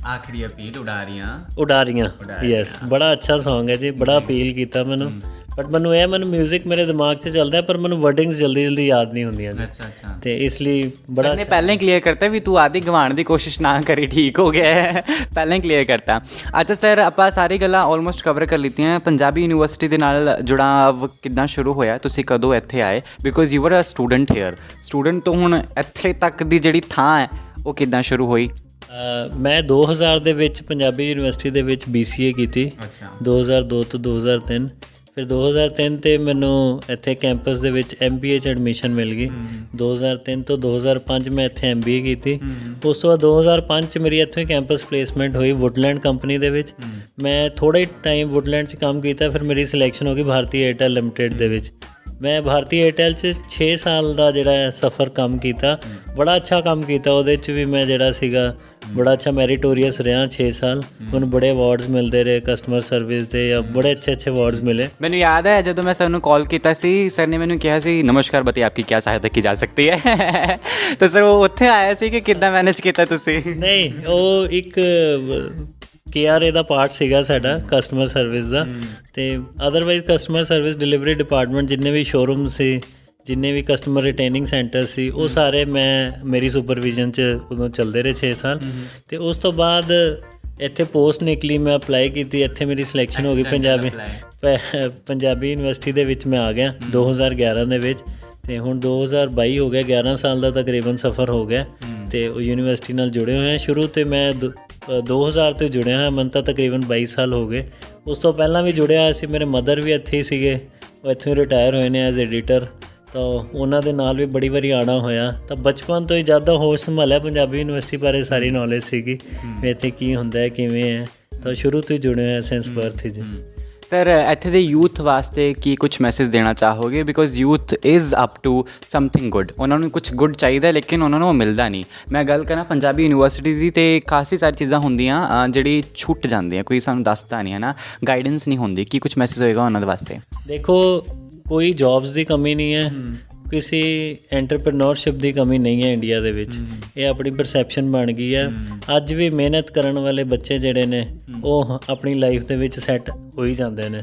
ਆਖਰੀ ਅਪੀਲ ਉਡਾਰੀਆਂ। ਯੈਸ, ਬੜਾ ਅੱਛਾ ਸੌਂਗ ਹੈ ਜੀ, ਬੜਾ ਅਪੀਲ ਕੀਤਾ ਮੈਨੂੰ। ਬਟ ਮੈਨੂੰ ਮਿਊਜ਼ਿਕ ਮੇਰੇ ਦਿਮਾਗ 'ਚ ਚੱਲਦਾ, ਪਰ ਮੈਨੂੰ ਵਰਡਿੰਗਸ ਜਲਦੀ ਜਲਦੀ ਯਾਦ ਨਹੀਂ ਹੁੰਦੀਆਂ। ਅੱਛਾ। ਅਤੇ ਇਸ ਲਈ ਬੜਾ ਨੇ ਪਹਿਲਾਂ ਹੀ ਕਲੀਅਰ ਕਰਤਾ ਵੀ ਤੂੰ ਆਦੀ ਗਵਾਉਣ ਦੀ ਕੋਸ਼ਿਸ਼ ਨਾ ਕਰੀ, ਠੀਕ ਹੋ ਗਿਆ ਹੈ, ਪਹਿਲਾਂ ਹੀ ਕਲੀਅਰ ਕਰਤਾ। ਅੱਛਾ ਸਰ, ਆਪਾਂ ਸਾਰੀ ਗੱਲਾਂ ਆਲਮੋਸਟ ਕਵਰ ਕਰ ਲਿੱਤੀਆਂ। ਪੰਜਾਬੀ ਯੂਨੀਵਰਸਿਟੀ ਦੇ ਨਾਲ ਜੁੜਾਵ ਕਿੱਦਾਂ ਸ਼ੁਰੂ ਹੋਇਆ, ਤੁਸੀਂ ਕਦੋਂ ਇੱਥੇ ਆਏ? Because you are a student here, student ਤੋਂ ਹੁਣ ਇੱਥੇ ਤੱਕ ਦੀ ਜਿਹੜੀ ਥਾਂ ਹੈ ਉਹ ਕਿੱਦਾਂ ਸ਼ੁਰੂ ਹੋਈ? ਮੈਂ 2000 ਦੇ ਵਿੱਚ ਪੰਜਾਬੀ ਯੂਨੀਵਰਸਿਟੀ ਦੇ ਵਿੱਚ BCA ਕੀਤੀ, 2002 ਤੋਂ 2003। ਫਿਰ 2003 'ਤੇ ਮੈਨੂੰ ਇੱਥੇ ਕੈਂਪਸ ਦੇ ਵਿੱਚ MBA 'ਚ ਐਡਮਿਸ਼ਨ ਮਿਲ ਗਈ। 2003 ਤੋਂ 2005 ਮੈਂ ਇੱਥੇ MBA ਕੀਤੀ। ਉਸ ਤੋਂ ਬਾਅਦ 2005 'ਚ ਮੇਰੀ ਇੱਥੋਂ ਹੀ ਕੈਂਪਸ ਪਲੇਸਮੈਂਟ ਹੋਈ ਵੁਡਲੈਂਡ ਕੰਪਨੀ ਦੇ ਵਿੱਚ। ਮੈਂ ਥੋੜ੍ਹੇ ਟਾਈਮ ਵੁਡਲੈਂਡ 'ਚ ਕੰਮ ਕੀਤਾ, ਫਿਰ ਮੇਰੀ ਸਿਲੈਕਸ਼ਨ ਹੋ ਗਈ ਭਾਰਤੀ ਏਅਰਟੈਲ ਲਿਮਟਿਡ ਦੇ ਵਿੱਚ। ਮੈਂ ਭਾਰਤੀ ਏਅਰਟੈਲ 'ਚ 6 ਸਾਲ ਦਾ ਜਿਹੜਾ ਸਫ਼ਰ ਕੰਮ ਕੀਤਾ, ਬੜਾ ਅੱਛਾ ਕੰਮ ਕੀਤਾ। ਉਹਦੇ 'ਚ ਵੀ ਮੈਂ ਜਿਹੜਾ ਸੀਗਾ ਬੜਾ ਅੱਛਾ ਮੈਰੀਟੋਰੀਅਸ ਰਿਹਾ 6 ਸਾਲ। ਮੈਨੂੰ ਬੜੇ ਅਵਾਰਡਸ ਮਿਲਦੇ ਰਹੇ ਕਸਟਮਰ ਸਰਵਿਸ ਦੇ, ਜਾਂ ਬੜੇ ਅੱਛੇ ਅਵਾਰਡਸ ਮਿਲੇ। ਮੈਨੂੰ ਯਾਦ ਹੈ ਜਦੋਂ ਮੈਂ ਸਰ ਨੂੰ ਕਾਲ ਕੀਤਾ ਸੀ, ਸਰ ਨੇ ਮੈਨੂੰ ਕਿਹਾ ਸੀ ਨਮਸਕਾਰ ਬਤੀ ਆਪਕੀ ਕੀ ਸਹਾਇਤਾ ਕੀ ਜਾ ਸਕਦੀ ਹੈ। ਤਾਂ ਸਰ ਉਹ ਉੱਥੇ ਆਇਆ ਸੀ ਕਿ ਕਿੱਦਾਂ ਮੈਨੇਜ ਕੀਤਾ ਤੁਸੀਂ? ਨਹੀਂ, ਉਹ ਇੱਕ KRA ਦਾ ਪਾਰਟ ਸੀਗਾ ਸਾਡਾ, ਕਸਟਮਰ ਸਰਵਿਸ ਦਾ। ਅਤੇ otherwise customer service delivery department ਜਿੰਨੇ ਵੀ ਸ਼ੋਰੂਮ ਸੀ, ਜਿੰਨੇ ਵੀ ਕਸਟਮਰ ਰਿਟੇਨਿੰਗ ਸੈਂਟਰ ਸੀ, ਉਹ ਸਾਰੇ ਮੇਰੀ ਸੁਪਰਵਿਜ਼ਨ 'ਚ ਉਦੋਂ ਚੱਲਦੇ ਰਹੇ 6 ਸਾਲ। ਅਤੇ ਉਸ ਤੋਂ ਬਾਅਦ ਇੱਥੇ ਪੋਸਟ ਨਿਕਲੀ, ਮੈਂ ਅਪਲਾਈ ਕੀਤੀ, ਇੱਥੇ ਮੇਰੀ ਸਿਲੈਕਸ਼ਨ ਹੋ ਗਈ ਪੰਜਾਬੀ ਯੂਨੀਵਰਸਿਟੀ ਦੇ ਵਿੱਚ। ਮੈਂ ਆ ਗਿਆ 2011 ਦੇ ਵਿੱਚ, ਅਤੇ ਹੁਣ 2022 ਹੋ ਗਿਆ, 11 ਸਾਲ ਦਾ ਤਕਰੀਬਨ ਸਫ਼ਰ ਹੋ ਗਿਆ। ਅਤੇ ਉਹ ਯੂਨੀਵਰਸਿਟੀ ਨਾਲ ਜੁੜੇ ਹੋਏ ਹਾਂ। ਸ਼ੁਰੂ ਤੋਂ ਮੈਂ 2000 ਤੋਂ ਜੁੜਿਆ ਹਾਂ, ਮੈਨੂੰ ਤਾਂ ਤਕਰੀਬਨ 22 ਸਾਲ ਹੋ ਗਏ। ਉਸ ਤੋਂ ਪਹਿਲਾਂ ਵੀ ਜੁੜਿਆ ਹੋਇਆ ਸੀ, ਮੇਰੇ ਮਦਰ ਵੀ ਇੱਥੇ ਹੀ ਸੀਗੇ, ਉਹ ਇੱਥੋਂ ਹੀ ਰਿਟਾਇਰ ਹੋਏ ਨੇ ਐਜ਼ ਐਡੀਟਰ। ਤਾਂ ਉਹਨਾਂ ਦੇ ਨਾਲ ਵੀ ਬੜੀ ਵਾਰੀ ਆਉਣਾ ਹੋਇਆ। ਤਾਂ ਬਚਪਨ ਤੋਂ ਹੀ ਜਦ ਦਾ ਹੋਸ਼ ਸੰਭਾਲਿਆ ਪੰਜਾਬੀ ਯੂਨੀਵਰਸਿਟੀ ਬਾਰੇ ਸਾਰੀ ਨੌਲੇਜ ਸੀਗੀ ਵੀ ਇੱਥੇ ਕੀ ਹੁੰਦਾ ਹੈ, ਕਿਵੇਂ ਹੈ। ਤਾਂ ਸ਼ੁਰੂ ਤੋਂ ਹੀ ਜੁੜੇ ਹੋਏ ਸੈਂਸ ਬਰਥ ਜੀ। ਸਰ ਇੱਥੇ ਦੇ ਯੂਥ ਵਾਸਤੇ ਕੀ ਕੁਝ ਮੈਸੇਜ ਦੇਣਾ ਚਾਹੋਗੇ? Because youth is up to something good, ਉਹਨਾਂ ਨੂੰ ਕੁਝ ਗੁੱਡ ਚਾਹੀਦਾ ਲੇਕਿਨ ਉਹਨਾਂ ਨੂੰ ਉਹ ਮਿਲਦਾ ਨਹੀਂ। ਮੈਂ ਗੱਲ ਕਰਾਂ ਪੰਜਾਬੀ ਯੂਨੀਵਰਸਿਟੀ ਦੀ ਤੇ ਕਾਫੀ ਸਾਰੀ ਚੀਜ਼ਾਂ ਹੁੰਦੀਆਂ ਜਿਹੜੀ ਛੁੱਟ ਜਾਂਦੀਆਂ, ਕੋਈ ਸਾਨੂੰ ਦੱਸਦਾ ਨਹੀਂ ਹੈ ਨਾ, ਗਾਈਡੈਂਸ ਨਹੀਂ ਹੁੰਦੀ। ਕੀ ਕੁਝ ਮੈਸੇਜ ਹੋਏਗਾ ਉਹਨਾਂ ਦੇ ਵਾਸਤੇ? ਦੇਖੋ, ਕੋਈ ਜੌਬਸ ਦੀ ਕਮੀ ਨਹੀਂ ਹੈ, ਕਿਸੇ ਐਂਟਰਪ੍ਰੇਨਿਓਰਸ਼ਿਪ ਦੀ ਕਮੀ ਨਹੀਂ ਹੈ ਇੰਡੀਆ ਦੇ ਵਿੱਚ। ਇਹ ਆਪਣੀ ਪਰਸੈਪਸ਼ਨ ਬਣ ਗਈ ਹੈ। ਅੱਜ ਵੀ ਮਿਹਨਤ ਕਰਨ ਵਾਲੇ ਬੱਚੇ ਜਿਹੜੇ ਨੇ ਉਹ ਆਪਣੀ ਲਾਈਫ ਦੇ ਵਿੱਚ ਸੈੱਟ ਹੋ ਹੀ ਜਾਂਦੇ ਨੇ।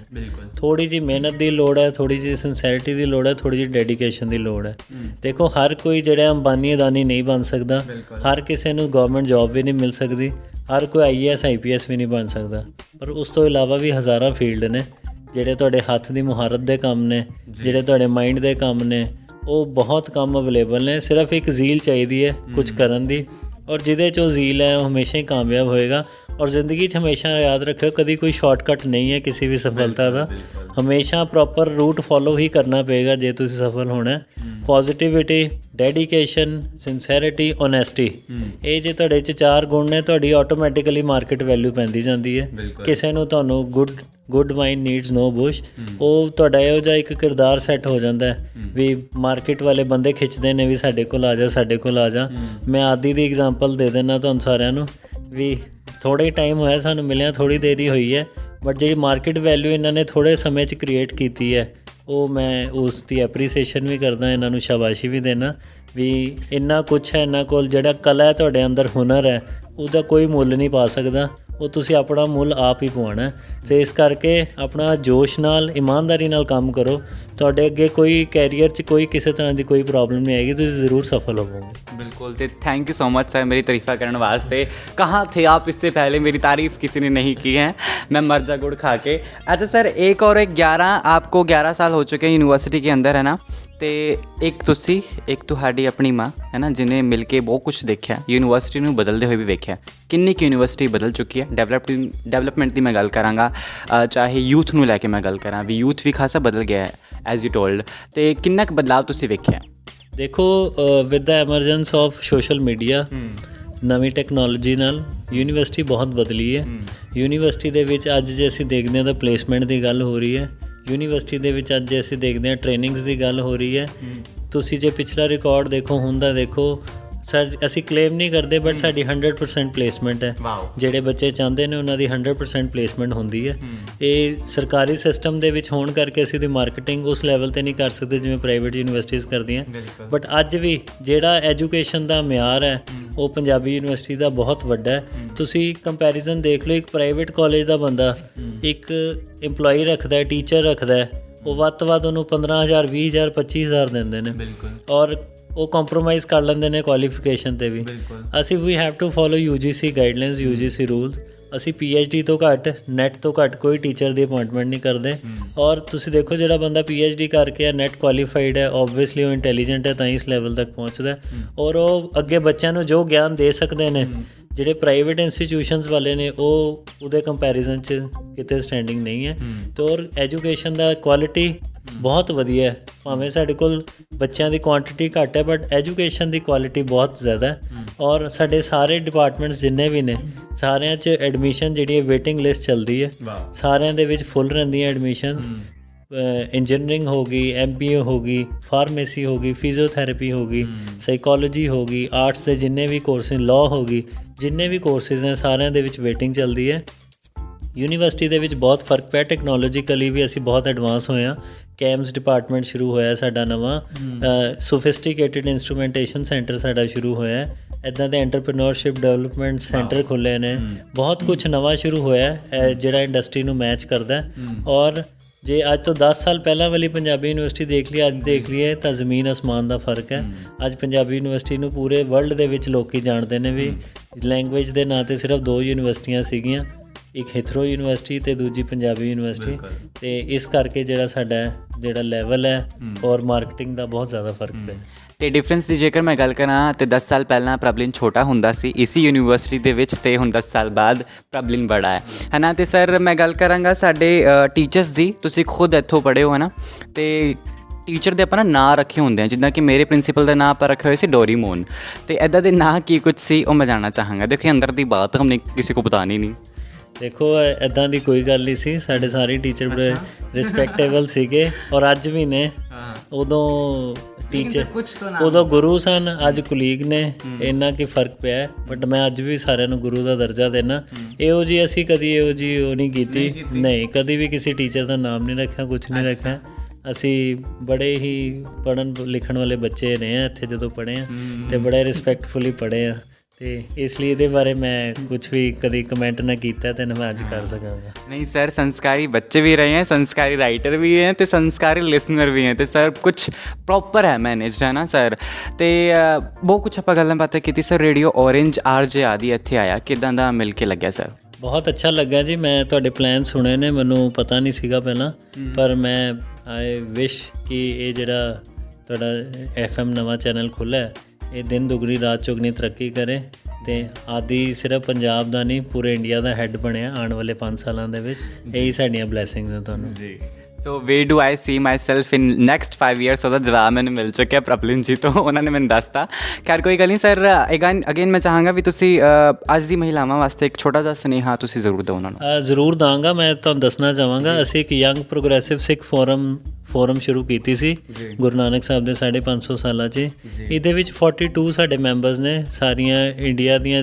ਥੋੜ੍ਹੀ ਜਿਹੀ ਮਿਹਨਤ ਦੀ ਲੋੜ ਹੈ, ਥੋੜ੍ਹੀ ਜਿਹੀ ਸਿੰਸੈਰਿਟੀ ਦੀ ਲੋੜ ਹੈ, ਥੋੜ੍ਹੀ ਜਿਹੀ ਡੈਡੀਕੇਸ਼ਨ ਦੀ ਲੋੜ ਹੈ। ਦੇਖੋ, ਹਰ ਕੋਈ ਜਿਹੜਾ ਅੰਬਾਨੀ ਅਦਾਨੀ ਨਹੀਂ ਬਣ ਸਕਦਾ, ਹਰ ਕਿਸੇ ਨੂੰ ਗਵਰਨਮੈਂਟ ਜੌਬ ਵੀ ਨਹੀਂ ਮਿਲ ਸਕਦੀ, ਹਰ ਕੋਈ IAS IPS ਵੀ ਨਹੀਂ ਬਣ ਸਕਦਾ। ਪਰ ਉਸ ਤੋਂ ਇਲਾਵਾ ਵੀ ਹਜ਼ਾਰਾਂ ਫੀਲਡ ਨੇ ਜਿਹੜੇ ਤੁਹਾਡੇ ਹੱਥ ਦੀ ਮੁਹਾਰਤ ਦੇ ਕੰਮ ਨੇ, ਜਿਹੜੇ ਤੁਹਾਡੇ ਮਾਈਂਡ ਦੇ ਕੰਮ ਨੇ, ਉਹ ਬਹੁਤ ਕੰਮ ਅਵੇਲੇਬਲ ਨੇ। ਸਿਰਫ ਇੱਕ ਜ਼ੀਲ ਚਾਹੀਦੀ ਹੈ ਕੁਝ ਕਰਨ ਦੀ, ਔਰ ਜਿਹਦੇ 'ਚ ਉਹ ਜ਼ੀਲ ਹੈ ਉਹ ਹਮੇਸ਼ਾ ਹੀ ਕਾਮਯਾਬ ਹੋਏਗਾ। ਔਰ ਜ਼ਿੰਦਗੀ 'ਚ ਹਮੇਸ਼ਾ ਯਾਦ ਰੱਖਿਓ, ਕਦੀ ਕੋਈ ਸ਼ਾਰਟਕਟ ਨਹੀਂ ਹੈ ਕਿਸੇ ਵੀ ਸਫਲਤਾ ਦਾ। ਹਮੇਸ਼ਾ ਪ੍ਰੋਪਰ ਰੂਟ ਫੋਲੋ ਹੀ ਕਰਨਾ ਪਏਗਾ ਜੇ ਤੁਸੀਂ ਸਫਲ ਹੋਣਾ। ਪੋਜ਼ਿਟਿਵਿਟੀ, ਡੈਡੀਕੇਸ਼ਨ, ਸਿੰਸੈਰਿਟੀ, ਓਨੈਸਟੀ, ਇਹ ਜੇ ਤੁਹਾਡੇ 'ਚ 4 ਗੁਣ ਨੇ, ਤੁਹਾਡੀ ਆਟੋਮੈਟਿਕਲੀ ਮਾਰਕੀਟ ਵੈਲਿਊ ਪੈਂਦੀ ਜਾਂਦੀ ਹੈ। ਕਿਸੇ ਨੂੰ ਤੁਹਾਨੂੰ ਗੁੱਡ ਵਾਈਨ ਨੀਡਸ ਨੋ ਬੁਸ਼, ਉਹ ਤੁਹਾਡਾ ਇਹੋ ਜਿਹਾ ਇੱਕ ਕਿਰਦਾਰ ਸੈੱਟ ਹੋ ਜਾਂਦਾ ਵੀ ਮਾਰਕੀਟ ਵਾਲੇ ਬੰਦੇ ਖਿੱਚਦੇ ਨੇ ਵੀ ਸਾਡੇ ਕੋਲ ਆ ਜਾ, ਸਾਡੇ ਕੋਲ ਆ ਜਾ। ਮੈਂ ਆਦੀ ਦੀ ਐਗਜ਼ਾਮਪਲ ਦੇ ਦਿੰਦਾ ਤੁਹਾਨੂੰ ਸਾਰਿਆਂ ਨੂੰ ਵੀ ਥੋੜ੍ਹਾ ਹੀ ਟਾਈਮ ਹੋਇਆ ਸਾਨੂੰ ਮਿਲਿਆ, ਥੋੜ੍ਹੀ ਦੇਰ ਹੀ ਹੋਈ ਹੈ, ਬਟ ਜਿਹੜੀ ਮਾਰਕੀਟ ਵੈਲਿਊ ਇਹਨਾਂ ਨੇ ਥੋੜ੍ਹੇ ਸਮੇਂ 'ਚ ਕ੍ਰੀਏਟ ਕੀਤੀ ਹੈ, ਉਹ ਮੈਂ ਉਸ ਦੀ ਐਪਰੀਸੀਏਸ਼ਨ ਵੀ ਕਰਦਾ, ਇਹਨਾਂ ਨੂੰ ਸ਼ਾਬਾਸ਼ੀ ਵੀ ਦੇਣਾ ਵੀ ਇੰਨਾ ਕੁਛ ਹੈ ਇਹਨਾਂ ਕੋਲ। ਜਿਹੜਾ ਕਲਾ ਹੈ ਤੁਹਾਡੇ ਅੰਦਰ, ਹੁਨਰ ਹੈ, ਉਹਦਾ ਕੋਈ ਮੁੱਲ ਨਹੀਂ ਪਾ ਸਕਦਾ, ਉਹ ਤੁਸੀਂ ਆਪਣਾ ਮੁੱਲ ਆਪ ਹੀ ਪਵਾਉਣਾ। ਅਤੇ ਇਸ ਕਰਕੇ ਆਪਣਾ ਜੋਸ਼ ਨਾਲ, ਇਮਾਨਦਾਰੀ ਨਾਲ ਕੰਮ ਕਰੋ। ਤੁਹਾਡੇ ਅੱਗੇ ਕੋਈ ਕੈਰੀਅਰ 'ਚ ਕੋਈ ਕਿਸੇ ਤਰ੍ਹਾਂ ਦੀ ਕੋਈ ਪ੍ਰੋਬਲਮ ਨਹੀਂ ਆਏਗੀ, ਤੁਸੀਂ ਜ਼ਰੂਰ ਸਫਲ ਹੋਵੋਗੇ। बिल्कुल। तो thank you so much sir मेरी तारीफ़ा करने वास्ते। कहाँ थे आप इससे पहले? मेरी तारीफ़ किसी ने नहीं की है, मैं मर जा गुड़ खा के। अच्छा सर, एक और एक 11 आपको 11 साल हो चुके हैं यूनिवर्सिटी के अंदर, है ना? तो एक तुसी, एक तुहाडी अपनी माँ, है ना, जिन्हें मिल के बहुत कुछ देखा, यूनिवर्सिटी नूं बदलते हुए भी वेख्या। किन्नी की यूनिवर्सिटी बदल चुकी है? डेवलपमेंट की मैं गल करांगा, चाहे यूथ नूं लैके मैं गल करां भी यूथ भी खासा बदल गया है एज यू टोल्ड। तो किन्ना क बदलाव तुसी वेख्या? ਦੇਖੋ, with the emergence of social media, ਨਵੀਂ ਟੈਕਨੋਲੋਜੀ ਨਾਲ ਯੂਨੀਵਰਸਿਟੀ ਬਹੁਤ ਬਦਲੀ ਹੈ। ਯੂਨੀਵਰਸਿਟੀ ਦੇ ਵਿੱਚ ਅੱਜ ਜੇ ਅਸੀਂ ਦੇਖਦੇ ਹਾਂ ਤਾਂ ਪਲੇਸਮੈਂਟ ਦੀ ਗੱਲ ਹੋ ਰਹੀ ਹੈ। ਯੂਨੀਵਰਸਿਟੀ ਦੇ ਵਿੱਚ ਅੱਜ ਜੇ ਅਸੀਂ ਦੇਖਦੇ ਹਾਂ ਟ੍ਰੇਨਿੰਗਸ ਦੀ ਗੱਲ ਹੋ ਰਹੀ ਹੈ। ਤੁਸੀਂ ਜੇ ਪਿਛਲਾ ਰਿਕਾਰਡ ਦੇਖੋ, ਹੁਣ ਦਾ ਦੇਖੋ, ਅਸੀਂ ਕਲੇਮ ਨਹੀਂ ਕਰਦੇ ਬਟ ਸਾਡੀ 100% ਪਲੇਸਮੈਂਟ ਹੈ। ਜਿਹੜੇ ਬੱਚੇ ਚਾਹੁੰਦੇ ਨੇ ਉਹਨਾਂ ਦੀ 100% ਪਲੇਸਮੈਂਟ ਹੁੰਦੀ ਹੈ। ਇਹ ਸਰਕਾਰੀ ਸਿਸਟਮ ਦੇ ਵਿੱਚ ਹੋਣ ਕਰਕੇ ਅਸੀਂ ਦੀ ਮਾਰਕੀਟਿੰਗ ਉਸ ਲੈਵਲ 'ਤੇ ਨਹੀਂ ਕਰ ਸਕਦੇ ਜਿਵੇਂ ਪ੍ਰਾਈਵੇਟ ਯੂਨੀਵਰਸਿਟੀਜ਼ ਕਰਦੀਆਂ। ਬਟ ਅੱਜ ਵੀ ਜਿਹੜਾ ਐਜੂਕੇਸ਼ਨ ਦਾ ਮਿਆਰ ਹੈ ਉਹ ਪੰਜਾਬੀ ਯੂਨੀਵਰਸਿਟੀ ਦਾ ਬਹੁਤ ਵੱਡਾ ਹੈ। ਤੁਸੀਂ ਕੰਪੈਰੀਜ਼ਨ ਦੇਖ ਲਓ, ਇੱਕ ਪ੍ਰਾਈਵੇਟ ਕਾਲਜ ਦਾ ਬੰਦਾ ਇੱਕ ਇੰਪਲੋਈ ਰੱਖਦਾ ਹੈ, ਟੀਚਰ ਰੱਖਦਾ ਹੈ, ਉਹ ਵੱਧ ਤੋਂ ਵੱਧ ਉਹਨੂੰ 15,000 20,000 25,000 ਦਿੰਦੇ ਨੇ, ਔਰ ਉਹ ਕੰਪਰੋਮਾਈਜ਼ ਕਰ ਲੈਂਦੇ ਨੇ ਕੁਆਲੀਫਿਕੇਸ਼ਨ 'ਤੇ ਵੀ। ਅਸੀਂ ਵੀ have to follow UGC guidelines, UGC rules. ਅਸੀਂ PhD ਤੋਂ ਘੱਟ, ਨੈਟ ਤੋਂ ਘੱਟ ਕੋਈ ਟੀਚਰ ਦੀ ਅਪਾਇੰਟਮੈਂਟ ਨਹੀਂ ਕਰਦੇ। ਔਰ ਤੁਸੀਂ ਦੇਖੋ, ਜਿਹੜਾ ਬੰਦਾ PhD ਕਰਕੇ ਹੈ, ਨੈਟ ਕੁਆਲੀਫਾਈਡ ਹੈ, ਓਬਵੀਅਸਲੀ ਉਹ ਇੰਟੈਲੀਜੈਂਟ ਹੈ, ਤਾਂ ਹੀ ਇਸ ਲੈਵਲ ਤੱਕ ਪਹੁੰਚਦਾ। ਔਰ ਉਹ ਅੱਗੇ ਬੱਚਿਆਂ ਨੂੰ ਜੋ ਗਿਆਨ ਦੇ ਸਕਦੇ ਨੇ, ਜਿਹੜੇ ਪ੍ਰਾਈਵੇਟ ਇੰਸਟੀਟਿਊਸ਼ਨਸ ਵਾਲੇ ਨੇ, ਉਹ ਉਹਦੇ ਕੰਪੈਰੀਜ਼ਨ 'ਚ ਕਿਤੇ ਸਟੈਂਡਿੰਗ ਨਹੀਂ ਹੈ। ਅਤੇ ਔਰ ਐਜੂਕੇਸ਼ਨ ਦਾ ਕੁਆਲਿਟੀ ਬਹੁਤ ਵਧੀਆ ਹੈ। ਭਾਵੇਂ ਸਾਡੇ ਕੋਲ ਬੱਚਿਆਂ ਦੀ ਕੁਆਂਟਿਟੀ ਘੱਟ ਹੈ ਬਟ ਐਜੂਕੇਸ਼ਨ ਦੀ ਕੁਆਲਿਟੀ ਬਹੁਤ ਜ਼ਿਆਦਾ ਹੈ। ਔਰ ਸਾਡੇ ਸਾਰੇ ਡਿਪਾਰਟਮੈਂਟਸ ਜਿੰਨੇ ਵੀ ਨੇ, ਸਾਰਿਆਂ 'ਚ ਐਡਮਿਸ਼ਨ ਜਿਹੜੀ ਹੈ ਵੇਟਿੰਗ ਲਿਸਟ ਚੱਲਦੀ ਹੈ, ਸਾਰਿਆਂ ਦੇ ਵਿੱਚ ਫੁੱਲ ਰਹਿੰਦੀਆਂ ਐਡਮਿਸ਼ਨਸ। ਇੰਜੀਨੀਅਰਿੰਗ ਹੋ ਗਈ, MBA ਹੋ ਗਈ, ਫਾਰਮੇਸੀ ਹੋ ਗਈ, ਫਿਜ਼ੀਓਥੈਰੇਪੀ ਹੋ ਗਈ, ਸਾਈਕੋਲੋਜੀ ਹੋ ਗਈ, ਆਰਟਸ ਦੇ ਜਿੰਨੇ ਵੀ ਕੋਰਸਿਸ, ਲਾਅ ਹੋ ਗਈ, ਜਿੰਨੇ ਵੀ ਕੋਰਸਿਸ ਨੇ ਸਾਰਿਆਂ ਦੇ ਵਿੱਚ ਵੇਟਿੰਗ ਚੱਲਦੀ ਹੈ। ਯੂਨੀਵਰਸਿਟੀ ਦੇ ਵਿੱਚ ਬਹੁਤ ਫਰਕ ਪਿਆ। ਟੈਕਨੋਲੋਜੀਕਲੀ ਵੀ ਅਸੀਂ ਬਹੁਤ ਐਡਵਾਂਸ ਹੋਏ ਹਾਂ। ਕੈਮਸ ਡਿਪਾਰਟਮੈਂਟ ਸ਼ੁਰੂ ਹੋਇਆ ਸਾਡਾ ਨਵਾਂ, ਸੋਫਿਸਟੀਕੇਟਿਡ ਇੰਸਟਰੂਮੈਂਟੇਸ਼ਨ ਸੈਂਟਰ ਸਾਡਾ ਸ਼ੁਰੂ ਹੋਇਆ। ਇੱਦਾਂ ਦੇ ਐਂਟਰਪ੍ਰੀਨਿਓਰਸ਼ਿਪ ਡਿਵੈਲਪਮੈਂਟ ਸੈਂਟਰ ਖੁੱਲ੍ਹੇ ਨੇ। ਬਹੁਤ ਕੁਛ ਨਵਾਂ ਸ਼ੁਰੂ ਹੋਇਆ ਜਿਹੜਾ ਇੰਡਸਟਰੀ ਨੂੰ ਮੈਚ ਕਰਦਾ। ਔਰ ਜੇ ਅੱਜ ਤੋਂ 10 ਸਾਲ ਪਹਿਲਾਂ ਵਾਲੀ ਪੰਜਾਬੀ ਯੂਨੀਵਰਸਿਟੀ ਦੇਖ ਲਈ, ਅੱਜ ਦੇਖ ਲਈਏ ਤਾਂ ਜ਼ਮੀਨ ਅਸਮਾਨ ਦਾ ਫਰਕ ਹੈ। ਅੱਜ ਪੰਜਾਬੀ ਯੂਨੀਵਰਸਿਟੀ ਨੂੰ ਪੂਰੇ ਵਰਲਡ ਦੇ ਵਿੱਚ ਲੋਕ ਜਾਣਦੇ ਨੇ ਵੀ ਲੈਂਗੁਏਜ ਦੇ ਨਾਂ 'ਤੇ ਸਿਰਫ 2 ਯੂਨੀਵਰਸਿਟੀਆਂ ਸੀਗੀਆਂ, ਇੱਕ ਹਿਥਰੋ ਯੂਨੀਵਰਸਿਟੀ ਅਤੇ ਦੂਜੀ ਪੰਜਾਬੀ ਯੂਨੀਵਰਸਿਟੀ। ਅਤੇ ਇਸ ਕਰਕੇ ਜਿਹੜਾ ਸਾਡਾ ਜਿਹੜਾ ਲੈਵਲ ਹੈ ਔਰ ਮਾਰਕੀਟਿੰਗ ਦਾ ਬਹੁਤ ਜ਼ਿਆਦਾ ਫਰਕ ਪਿਆ। ਤੇ ਡਿਫਰੈਂਸ ਦੀ ਜੇਕਰ ਮੈਂ ਗੱਲ ਕਰਾਂ ਤੇ 10 ਸਾਲ ਪਹਿਲਾਂ ਪ੍ਰਬਲਿਨ ਛੋਟਾ ਹੁੰਦਾ ਸੀ ਇਸੀ ਯੂਨੀਵਰਸਿਟੀ ਦੇ ਵਿੱਚ, ਤੇ ਹੁਣ 10 ਸਾਲ ਬਾਅਦ ਪ੍ਰਬਲਿਨ ਬੜਾ ਹੈ ਨਾ। ਤੇ ਸਰ ਮੈਂ ਗੱਲ ਕਰਾਂਗਾ ਸਾਡੇ ਟੀਚਰਸ ਦੀ। ਤੁਸੀਂ ਖੁਦ ਇੱਥੋਂ ਪੜ੍ਹੇ ਹੋ, ਹੈ ਨਾ, ਤੇ ਟੀਚਰ ਦੇ ਆਪਾਂ ਨਾ ਨਾਂ ਰੱਖੇ ਹੁੰਦੇ ਆ, ਜਿੱਦਾਂ ਕਿ ਮੇਰੇ ਪ੍ਰਿੰਸੀਪਲ ਦਾ ਨਾਂ ਆਪਾਂ ਰੱਖਿਆ ਹੋਇਆ ਸੀ ਡੋਰੀਮੋਨ, ਤੇ ਇੱਦਾਂ ਦੇ ਨਾਂ ਕੀ ਕੁਝ ਸੀ ਉਹ ਮੈਂ ਜਾਣਨਾ ਚਾਹਾਂਗਾ। ਦੇਖੋ ਅੰਦਰ ਦੀ ਬਾਤ ਹਮਨੇ ਕਿਸੇ ਕੋ ਬਤਾਨੀ ਨਹੀਂ। ਦੇਖੋ ਇੱਦਾਂ ਦੀ ਕੋਈ ਗੱਲ ਨਹੀਂ ਸੀ, ਸਾਡੇ ਸਾਰੇ ਟੀਚਰ ਬੜੇ ਰਿਸਪੈਕਟੇਬਲ ਸੀਗੇ ਔਰ ਅੱਜ ਵੀ ਨੇ। ਉਦੋਂ ਟੀਚਰ ਉਦੋਂ ਗੁਰੂ ਸਨ, ਅੱਜ ਕੁਲੀਗ ਨੇ, ਇੰਨਾ ਕੀ ਫਰਕ ਪਿਆ। ਬਟ ਮੈਂ ਅੱਜ ਵੀ ਸਾਰਿਆਂ ਨੂੰ ਗੁਰੂ ਦਾ ਦਰਜਾ ਦੇਣਾ। ਇਹੋ ਜਿਹੀ ਅਸੀਂ ਕਦੀ ਇਹੋ ਜਿਹੀ ਉਹ ਨਹੀਂ ਕੀਤੀ, ਨਹੀਂ ਕਦੀ ਵੀ ਕਿਸੇ ਟੀਚਰ ਦਾ ਨਾਮ ਨਹੀਂ ਰੱਖਿਆ, ਕੁਛ ਨਹੀਂ ਰੱਖਿਆ। ਅਸੀਂ ਬੜੇ ਹੀ ਪੜ੍ਹਨ ਲਿਖਣ ਵਾਲੇ ਬੱਚੇ ਨੇ ਇੱਥੇ ਜਦੋਂ ਪੜ੍ਹੇ ਆ, ਅਤੇ ਬੜੇ ਰਿਸਪੈਕਟਫੁਲੀ ਪੜ੍ਹੇ ਆ, ਅਤੇ ਇਸ ਲਈ ਇਹਦੇ ਬਾਰੇ ਮੈਂ ਕੁਛ ਵੀ ਕਦੀ ਕਮੈਂਟ ਨਾ ਕੀਤਾ ਤੇ ਨਾ ਮੈਂ ਅੱਜ ਕਰ ਸਕਾਂਗਾ। नहीं सर, संस्कारी बच्चे भी रहे हैं, संस्कारी राइटर भी हैं तो संस्कारी लिसनर भी हैं, तो सर कुछ प्रॉपर है मैनेज है ना सर। तो बहुत कुछ ਆਪਾਂ ਗੱਲਾਂ ਬਾਤਾਂ ਕੀਤੀ ਸਰ। ਰੇਡੀਓ ਔਰੇਂਜ RJ ਆਦੀ ਇੱਥੇ ਆਇਆ, ਕਿੱਦਾਂ ਦਾ ਮਿਲ ਕੇ ਲੱਗਿਆ ਸਰ? ਬਹੁਤ ਅੱਛਾ ਲੱਗਾ ਜੀ। ਮੈਂ ਤੁਹਾਡੇ ਪਲਾਨ ਸੁਣੇ ਨੇ, ਮੈਨੂੰ ਪਤਾ ਨਹੀਂ ਸੀਗਾ ਪਹਿਲਾਂ, ਪਰ ਮੈਂ ਆਈ ਵਿਸ਼ ਕਿ ਇਹ ਜਿਹੜਾ ਤੁਹਾਡਾ FM ਨਵਾਂ ਚੈਨਲ ਖੁੱਲ੍ਹਾ ਇਹ ਦਿਨ ਦੁਗਣੀ ਰਾਤ ਚੌਗਣੀ ਤਰੱਕੀ ਕਰੇ, ਅਤੇ ਆਦੀ ਸਿਰਫ ਪੰਜਾਬ ਦਾ ਨਹੀਂ ਪੂਰੇ ਇੰਡੀਆ ਦਾ ਹੈੱਡ ਬਣਿਆ ਆਉਣ ਵਾਲੇ 5 ਸਾਲਾਂ ਦੇ ਵਿੱਚ। ਇਹੀ ਸਾਡੀਆਂ ਬਲੈਸਿੰਗਸ ਨੇ ਤੁਹਾਨੂੰ ਜੀ। So where do I see myself in next 5 years? ਉਹਦਾ ਜਵਾਬ ਮੈਨੂੰ ਮਿਲ ਚੁੱਕਿਆ ਪ੍ਰਭਲਿਨ ਜੀ ਤੋਂ, ਉਹਨਾਂ ਨੇ ਮੈਨੂੰ ਦੱਸਤਾ। ਖੈਰ ਕੋਈ ਗੱਲ ਨਹੀਂ ਸਰ। ਅਗੇਨ ਮੈਂ ਚਾਹਾਂਗਾ ਵੀ ਤੁਸੀਂ ਅੱਜ ਦੀ ਮਹਿਲਾਵਾਂ ਵਾਸਤੇ ਇੱਕ ਛੋਟਾ ਜਿਹਾ ਸੁਨੇਹਾ ਤੁਸੀਂ ਜ਼ਰੂਰ ਦਿਓ ਉਹਨਾਂ ਨੂੰ। ਜ਼ਰੂਰ ਦਾਂਗਾ। ਮੈਂ ਤੁਹਾਨੂੰ ਦੱਸਣਾ ਚਾਹਾਂਗਾ, ਅਸੀਂ ਇੱਕ ਯੰਗ ਪ੍ਰੋਗਰੈਸਿਵ ਸਿੱਖ ਫੋਰਮ ਸ਼ੁਰੂ ਕੀਤੀ ਸੀ ਗੁਰੂ ਨਾਨਕ ਸਾਹਿਬ ਦੇ 550 ਸਾਲਾਂ 'ਚ। ਇਹਦੇ ਵਿੱਚ 42 ਸਾਡੇ ਮੈਂਬਰਸ ਨੇ, ਸਾਰੀਆਂ ਇੰਡੀਆ ਦੀਆਂ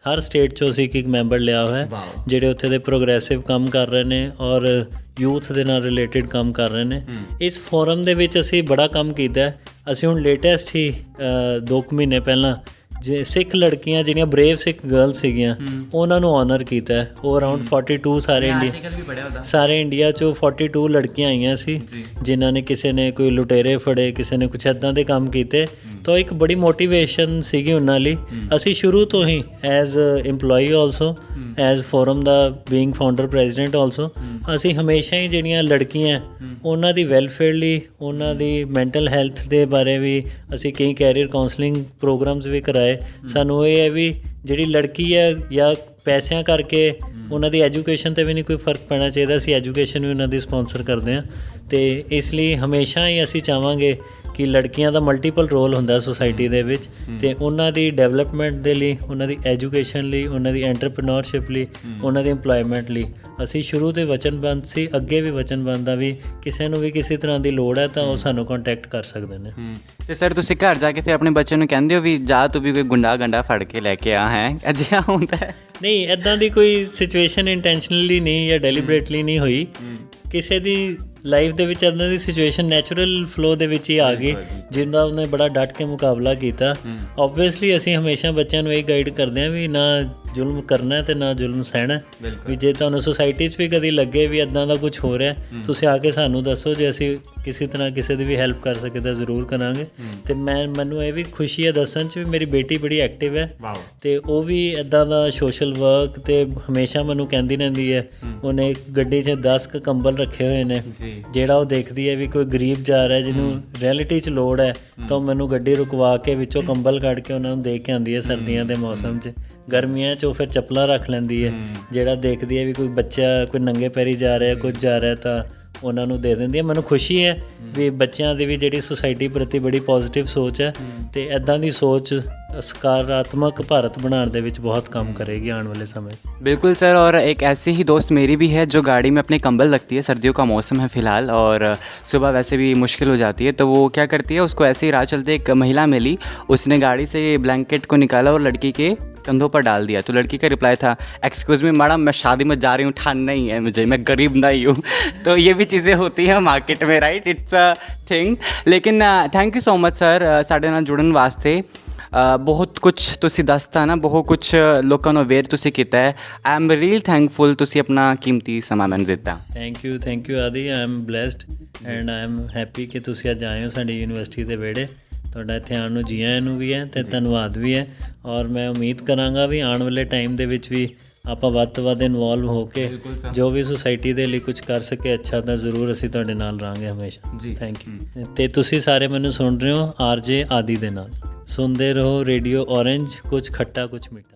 ਹਰ ਸਟੇਟ 'ਚੋਂ ਅਸੀਂ ਇੱਕ ਮੈਂਬਰ ਲਿਆ ਹੋਇਆ, ਜਿਹੜੇ ਉੱਥੇ ਦੇ ਪ੍ਰੋਗਰੈਸਿਵ ਕੰਮ ਕਰ ਰਹੇ ਨੇ ਔਰ ਯੂਥ ਦੇ ਨਾਲ ਰਿਲੇਟਿਡ ਕੰਮ ਕਰ ਰਹੇ ਨੇ। ਇਸ ਫੋਰਮ ਦੇ ਵਿੱਚ ਅਸੀਂ ਬੜਾ ਕੰਮ ਕੀਤਾ। ਅਸੀਂ ਹੁਣ ਲੇਟੈਸਟ ਹੀ 2 ਮਹੀਨੇ ਪਹਿਲਾਂ ਜੇ ਸਿੱਖ ਲੜਕੀਆਂ ਜਿਹੜੀਆਂ ਬਰੇਵ ਸਿੱਖ ਗਰਲਸ ਸੀਗੀਆਂ ਉਹਨਾਂ ਨੂੰ ਆਨਰ ਕੀਤਾ। ਉਹ ਅਰਾਊਂਡ 42 ਸਾਰੇ ਇੰਡੀਆ 'ਚੋਂ 42 ਲੜਕੀਆਂ ਆਈਆਂ ਸੀ, ਜਿਨ੍ਹਾਂ ਨੇ ਕਿਸੇ ਨੇ ਕੋਈ ਲੁਟੇਰੇ ਫੜੇ, ਕਿਸੇ ਨੇ ਕੁਛ ਇੱਦਾਂ ਦੇ ਕੰਮ ਕੀਤੇ। ਤਾਂ ਇੱਕ ਬੜੀ ਮੋਟੀਵੇਸ਼ਨ ਸੀਗੀ ਉਹਨਾਂ ਲਈ। ਅਸੀਂ ਸ਼ੁਰੂ ਤੋਂ ਹੀ as employee also, as forum ਦਾ ਬੀਇੰਗ ਫਾਊਂਡਰ ਪ੍ਰੈਜ਼ੀਡੈਂਟ ਆਲਸੋ, ਅਸੀਂ ਹਮੇਸ਼ਾ ਹੀ ਜਿਹੜੀਆਂ ਲੜਕੀਆਂ ਉਹਨਾਂ ਦੀ ਵੈਲਫੇਅਰ ਲਈ, ਉਹਨਾਂ ਦੀ ਮੈਂਟਲ ਹੈਲਥ ਦੇ ਬਾਰੇ ਵੀ ਅਸੀਂ ਕਈ ਕੈਰੀਅਰ ਕਾਉਂਸਲਿੰਗ ਪ੍ਰੋਗਰਾਮਸ ਵੀ ਕਰਾਏ। ਸਾਨੂੰ ਇਹ ਹੈ ਵੀ ਜਿਹੜੀ ਲੜਕੀ ਹੈ ਜਾਂ ਪੈਸਿਆਂ ਕਰਕੇ ਉਹਨਾਂ ਦੀ ਐਜੂਕੇਸ਼ਨ 'ਤੇ ਵੀ ਨਹੀਂ ਕੋਈ ਫਰਕ ਪੈਣਾ ਚਾਹੀਦਾ। ਅਸੀਂ ਐਜੂਕੇਸ਼ਨ ਵੀ ਉਹਨਾਂ ਦੀ ਸਪੋਂਸਰ ਕਰਦੇ ਹਾਂ, ਅਤੇ ਇਸ ਲਈ ਹਮੇਸ਼ਾ ਹੀ ਅਸੀਂ ਚਾਹਾਂਗੇ ਕਿ ਲੜਕੀਆਂ ਦਾ ਮਲਟੀਪਲ ਰੋਲ ਹੁੰਦਾ ਸੋਸਾਇਟੀ ਦੇ ਵਿੱਚ, ਅਤੇ ਉਹਨਾਂ ਦੀ ਡਿਵੈਲਪਮੈਂਟ ਦੇ ਲਈ, ਉਹਨਾਂ ਦੀ ਐਜੂਕੇਸ਼ਨ ਲਈ, ਉਹਨਾਂ ਦੀ ਐਂਟਰਪ੍ਰੇਨਿਓਰਸ਼ਿਪ ਲਈ, ਉਹਨਾਂ ਦੀ ਇੰਪਲੋਇਮੈਂਟ ਲਈ ਅਸੀਂ ਸ਼ੁਰੂ ਤੋਂ ਵਚਨਬੱਧ ਸੀ, ਅੱਗੇ ਵੀ ਵਚਨਬੱਧ ਆ ਵੀ ਕਿਸੇ ਨੂੰ ਵੀ ਕਿਸੇ ਤਰ੍ਹਾਂ ਦੀ ਲੋੜ ਹੈ ਤਾਂ ਉਹ ਸਾਨੂੰ ਕੰਟੈਕਟ ਕਰ ਸਕਦੇ ਨੇ। ਅਤੇ ਸਰ ਤੁਸੀਂ ਘਰ ਜਾ ਕੇ ਫਿਰ ਆਪਣੇ ਬੱਚੇ ਨੂੰ ਕਹਿੰਦੇ ਹੋ ਵੀ ਜਾ ਤੂੰ ਵੀ ਕੋਈ ਗੁੰਡਾ ਗੰਡਾ ਫੜ ਕੇ ਲੈ ਕੇ ਆ, ਹੈ ਅਜਿਹਾ ਹੁੰਦਾ ਹੈ? ਨਹੀਂ, ਇੱਦਾਂ ਦੀ ਕੋਈ ਸਿਚੁਏਸ਼ਨ ਇੰਟੈਂਸ਼ਨਲੀ ਨਹੀਂ ਜਾਂ ਡੈਲੀਬਰੇਟਲੀ ਨਹੀਂ ਹੋਈ। ਕਿਸੇ ਦੀ ਲਾਈਫ ਦੇ ਵਿੱਚ ਇੱਦਾਂ ਦੀ ਸਿਚੁਏਸ਼ਨ ਨੈਚੁਰਲ ਫਲੋ ਦੇ ਵਿੱਚ ਹੀ ਆ ਗਈ, ਜਿੰਦਾ ਉਹਨੇ ਬੜਾ ਡਟ ਕੇ ਮੁਕਾਬਲਾ ਕੀਤਾ। ਓਬਵੀਅਸਲੀ ਅਸੀਂ ਹਮੇਸ਼ਾ ਬੱਚਿਆਂ ਨੂੰ ਇਹ ਗਾਈਡ ਕਰਦੇ ਹਾਂ ਵੀ ਨਾ ਜ਼ੁਲਮ ਕਰਨਾ ਅਤੇ ਨਾ ਜ਼ੁਲਮ ਸਹਿਣਾ। ਵੀ ਜੇ ਤੁਹਾਨੂੰ ਸੁਸਾਇਟੀ 'ਚ ਵੀ ਕਦੀ ਲੱਗੇ ਵੀ ਇੱਦਾਂ ਦਾ ਕੁਛ ਹੋ ਰਿਹਾ, ਤੁਸੀਂ ਆ ਕੇ ਸਾਨੂੰ ਦੱਸੋ, ਜੇ ਅਸੀਂ ਕਿਸੇ ਤਰ੍ਹਾਂ ਕਿਸੇ ਦੀ ਵੀ ਹੈਲਪ ਕਰ ਸਕੇ ਤਾਂ ਜ਼ਰੂਰ ਕਰਾਂਗੇ। ਅਤੇ ਮੈਨੂੰ ਇਹ ਵੀ ਖੁਸ਼ੀ ਹੈ ਦੱਸਣ 'ਚ ਵੀ ਮੇਰੀ ਬੇਟੀ ਬੜੀ ਐਕਟਿਵ ਹੈ, ਅਤੇ ਉਹ ਵੀ ਇੱਦਾਂ ਦਾ ਸੋਸ਼ਲ ਵਰਕ, ਅਤੇ ਹਮੇਸ਼ਾ ਮੈਨੂੰ ਕਹਿੰਦੀ ਰਹਿੰਦੀ ਹੈ। ਉਹਨੇ ਗੱਡੀ 'ਚ 10 ਕੁ ਕੰਬਲ ਰੱਖੇ ਹੋਏ ਨੇ, ਜਿਹੜਾ ਉਹ ਦੇਖਦੀ ਹੈ ਵੀ ਕੋਈ ਗਰੀਬ ਜਾ ਰਿਹਾ ਜਿਹਨੂੰ ਰਿਐਲਿਟੀ 'ਚ ਲੋੜ ਹੈ, ਤਾਂ ਉਹ ਮੈਨੂੰ ਗੱਡੀ ਰੁਕਵਾ ਕੇ ਵਿੱਚੋਂ ਕੰਬਲ ਕੱਢ ਕੇ ਉਹਨਾਂ ਨੂੰ ਦੇ ਕੇ ਆਉਂਦੀ ਹੈ। ਸਰਦੀਆਂ ਦੇ ਮੌਸਮ 'ਚ, ਗਰਮੀਆਂ 'ਚ ਉਹ ਫਿਰ ਚੱਪਲਾਂ ਰੱਖ ਲੈਂਦੀ ਹੈ। ਜਿਹੜਾ ਦੇਖਦੀ ਹੈ ਵੀ ਕੋਈ ਬੱਚਾ ਕੋਈ ਨੰਗੇ ਪੈਰੀ ਜਾ ਰਿਹਾ, ਕੁਝ ਜਾ ਰਿਹਾ, ਤਾਂ ਉਹਨਾਂ ਨੂੰ ਦੇ ਦਿੰਦੀ ਹੈ। ਮੈਨੂੰ ਖੁਸ਼ੀ ਹੈ ਵੀ ਬੱਚਿਆਂ ਦੀ ਵੀ ਜਿਹੜੀ ਸੁਸਾਇਟੀ ਪ੍ਰਤੀ ਬੜੀ ਪੋਜ਼ੀਟਿਵ ਸੋਚ ਹੈ, ਅਤੇ ਇੱਦਾਂ ਦੀ ਸੋਚ सकारात्मक भारत बनाने ਦੇ ਵਿੱਚ बहुत काम करेगी आने वाले समय। बिल्कुल सर, और एक ऐसी ही दोस्त मेरी भी है जो गाड़ी में अपने कंबल रखती है, सर्दियों का मौसम है फ़िलहाल और सुबह वैसे भी मुश्किल हो जाती है, तो वो क्या करती है, उसको ऐसे ही राह चलते एक महिला मिली, उसने गाड़ी से ब्लैंकेट को निकाला और लड़की के कंधों पर डाल दिया। तो लड़की का रिप्लाई था, एक्सक्यूज़ मी मैडम, मैं शादी में जा रही हूँ, ठान नहीं है मुझे, मैं गरीब नहीं हूँ। तो ये भी चीज़ें होती हैं मार्केट में, राइट, इट्स अ थिंग। लेकिन thank you so much sir साढ़े नाल जुड़न वास्ते। बहुत कुछ तुसी दसता ना, बहुत कुछ लोगों ਨੂੰ ਅਵੇਅਰ ਤੁਸੀਂ ਕੀਤਾ ਹੈ। आई एम रियली थैंकफुल ਤੁਸੀਂ ਆਪਣਾ ਕੀਮਤੀ ਸਮਾਂ ਮੈਨੂੰ ਦਿੱਤਾ। ਥੈਂਕ ਯੂ ਆਦੀ, I am blessed and I am happy ਕਿ ਤੁਸੀਂ ਅੱਜ ਆਏ ਹੋ ਸਾਡੀ ਯੂਨੀਵਰਸਿਟੀ ਦੇ ਵਿਹੜੇ। ਤੁਹਾਡਾ ਇੱਥੇ ਆਉਣ ਨੂੰ ਜੀ ਆਇਆਂ ਨੂੰ ਵੀ ਹੈ ਅਤੇ ਧੰਨਵਾਦ ਵੀ ਹੈ, ਔਰ ਮੈਂ ਉਮੀਦ ਕਰਾਂਗਾ ਵੀ ਆਉਣ ਵਾਲੇ ਟਾਈਮ ਦੇ ਵਿੱਚ ਵੀ ਆਪਾਂ ਵੱਧ ਤੋਂ ਵੱਧ ਇਨਵੋਲਵ ਹੋ ਕੇ ਜੋ ਵੀ ਸੁਸਾਇਟੀ ਦੇ ਲਈ ਕੁਝ ਕਰ ਸਕੇ ਅੱਛਾ, ਤਾਂ ਜ਼ਰੂਰ ਅਸੀਂ ਤੁਹਾਡੇ ਨਾਲ ਰਹਾਂਗੇ ਹਮੇਸ਼ਾ ਜੀ। Thank you. ਅਤੇ ਤੁਸੀਂ ਸਾਰੇ ਮੈਨੂੰ ਸੁਣ ਰਹੇ ਹੋ RJ ਆਦੀ ਦੇ ਨਾਲ। ਸੁਣਦੇ ਰਹੋ ਰੇਡੀਓ ਔਰੇਂਜ, ਕੁਝ ਖੱਟਾ ਕੁਝ ਮਿੱਠਾ।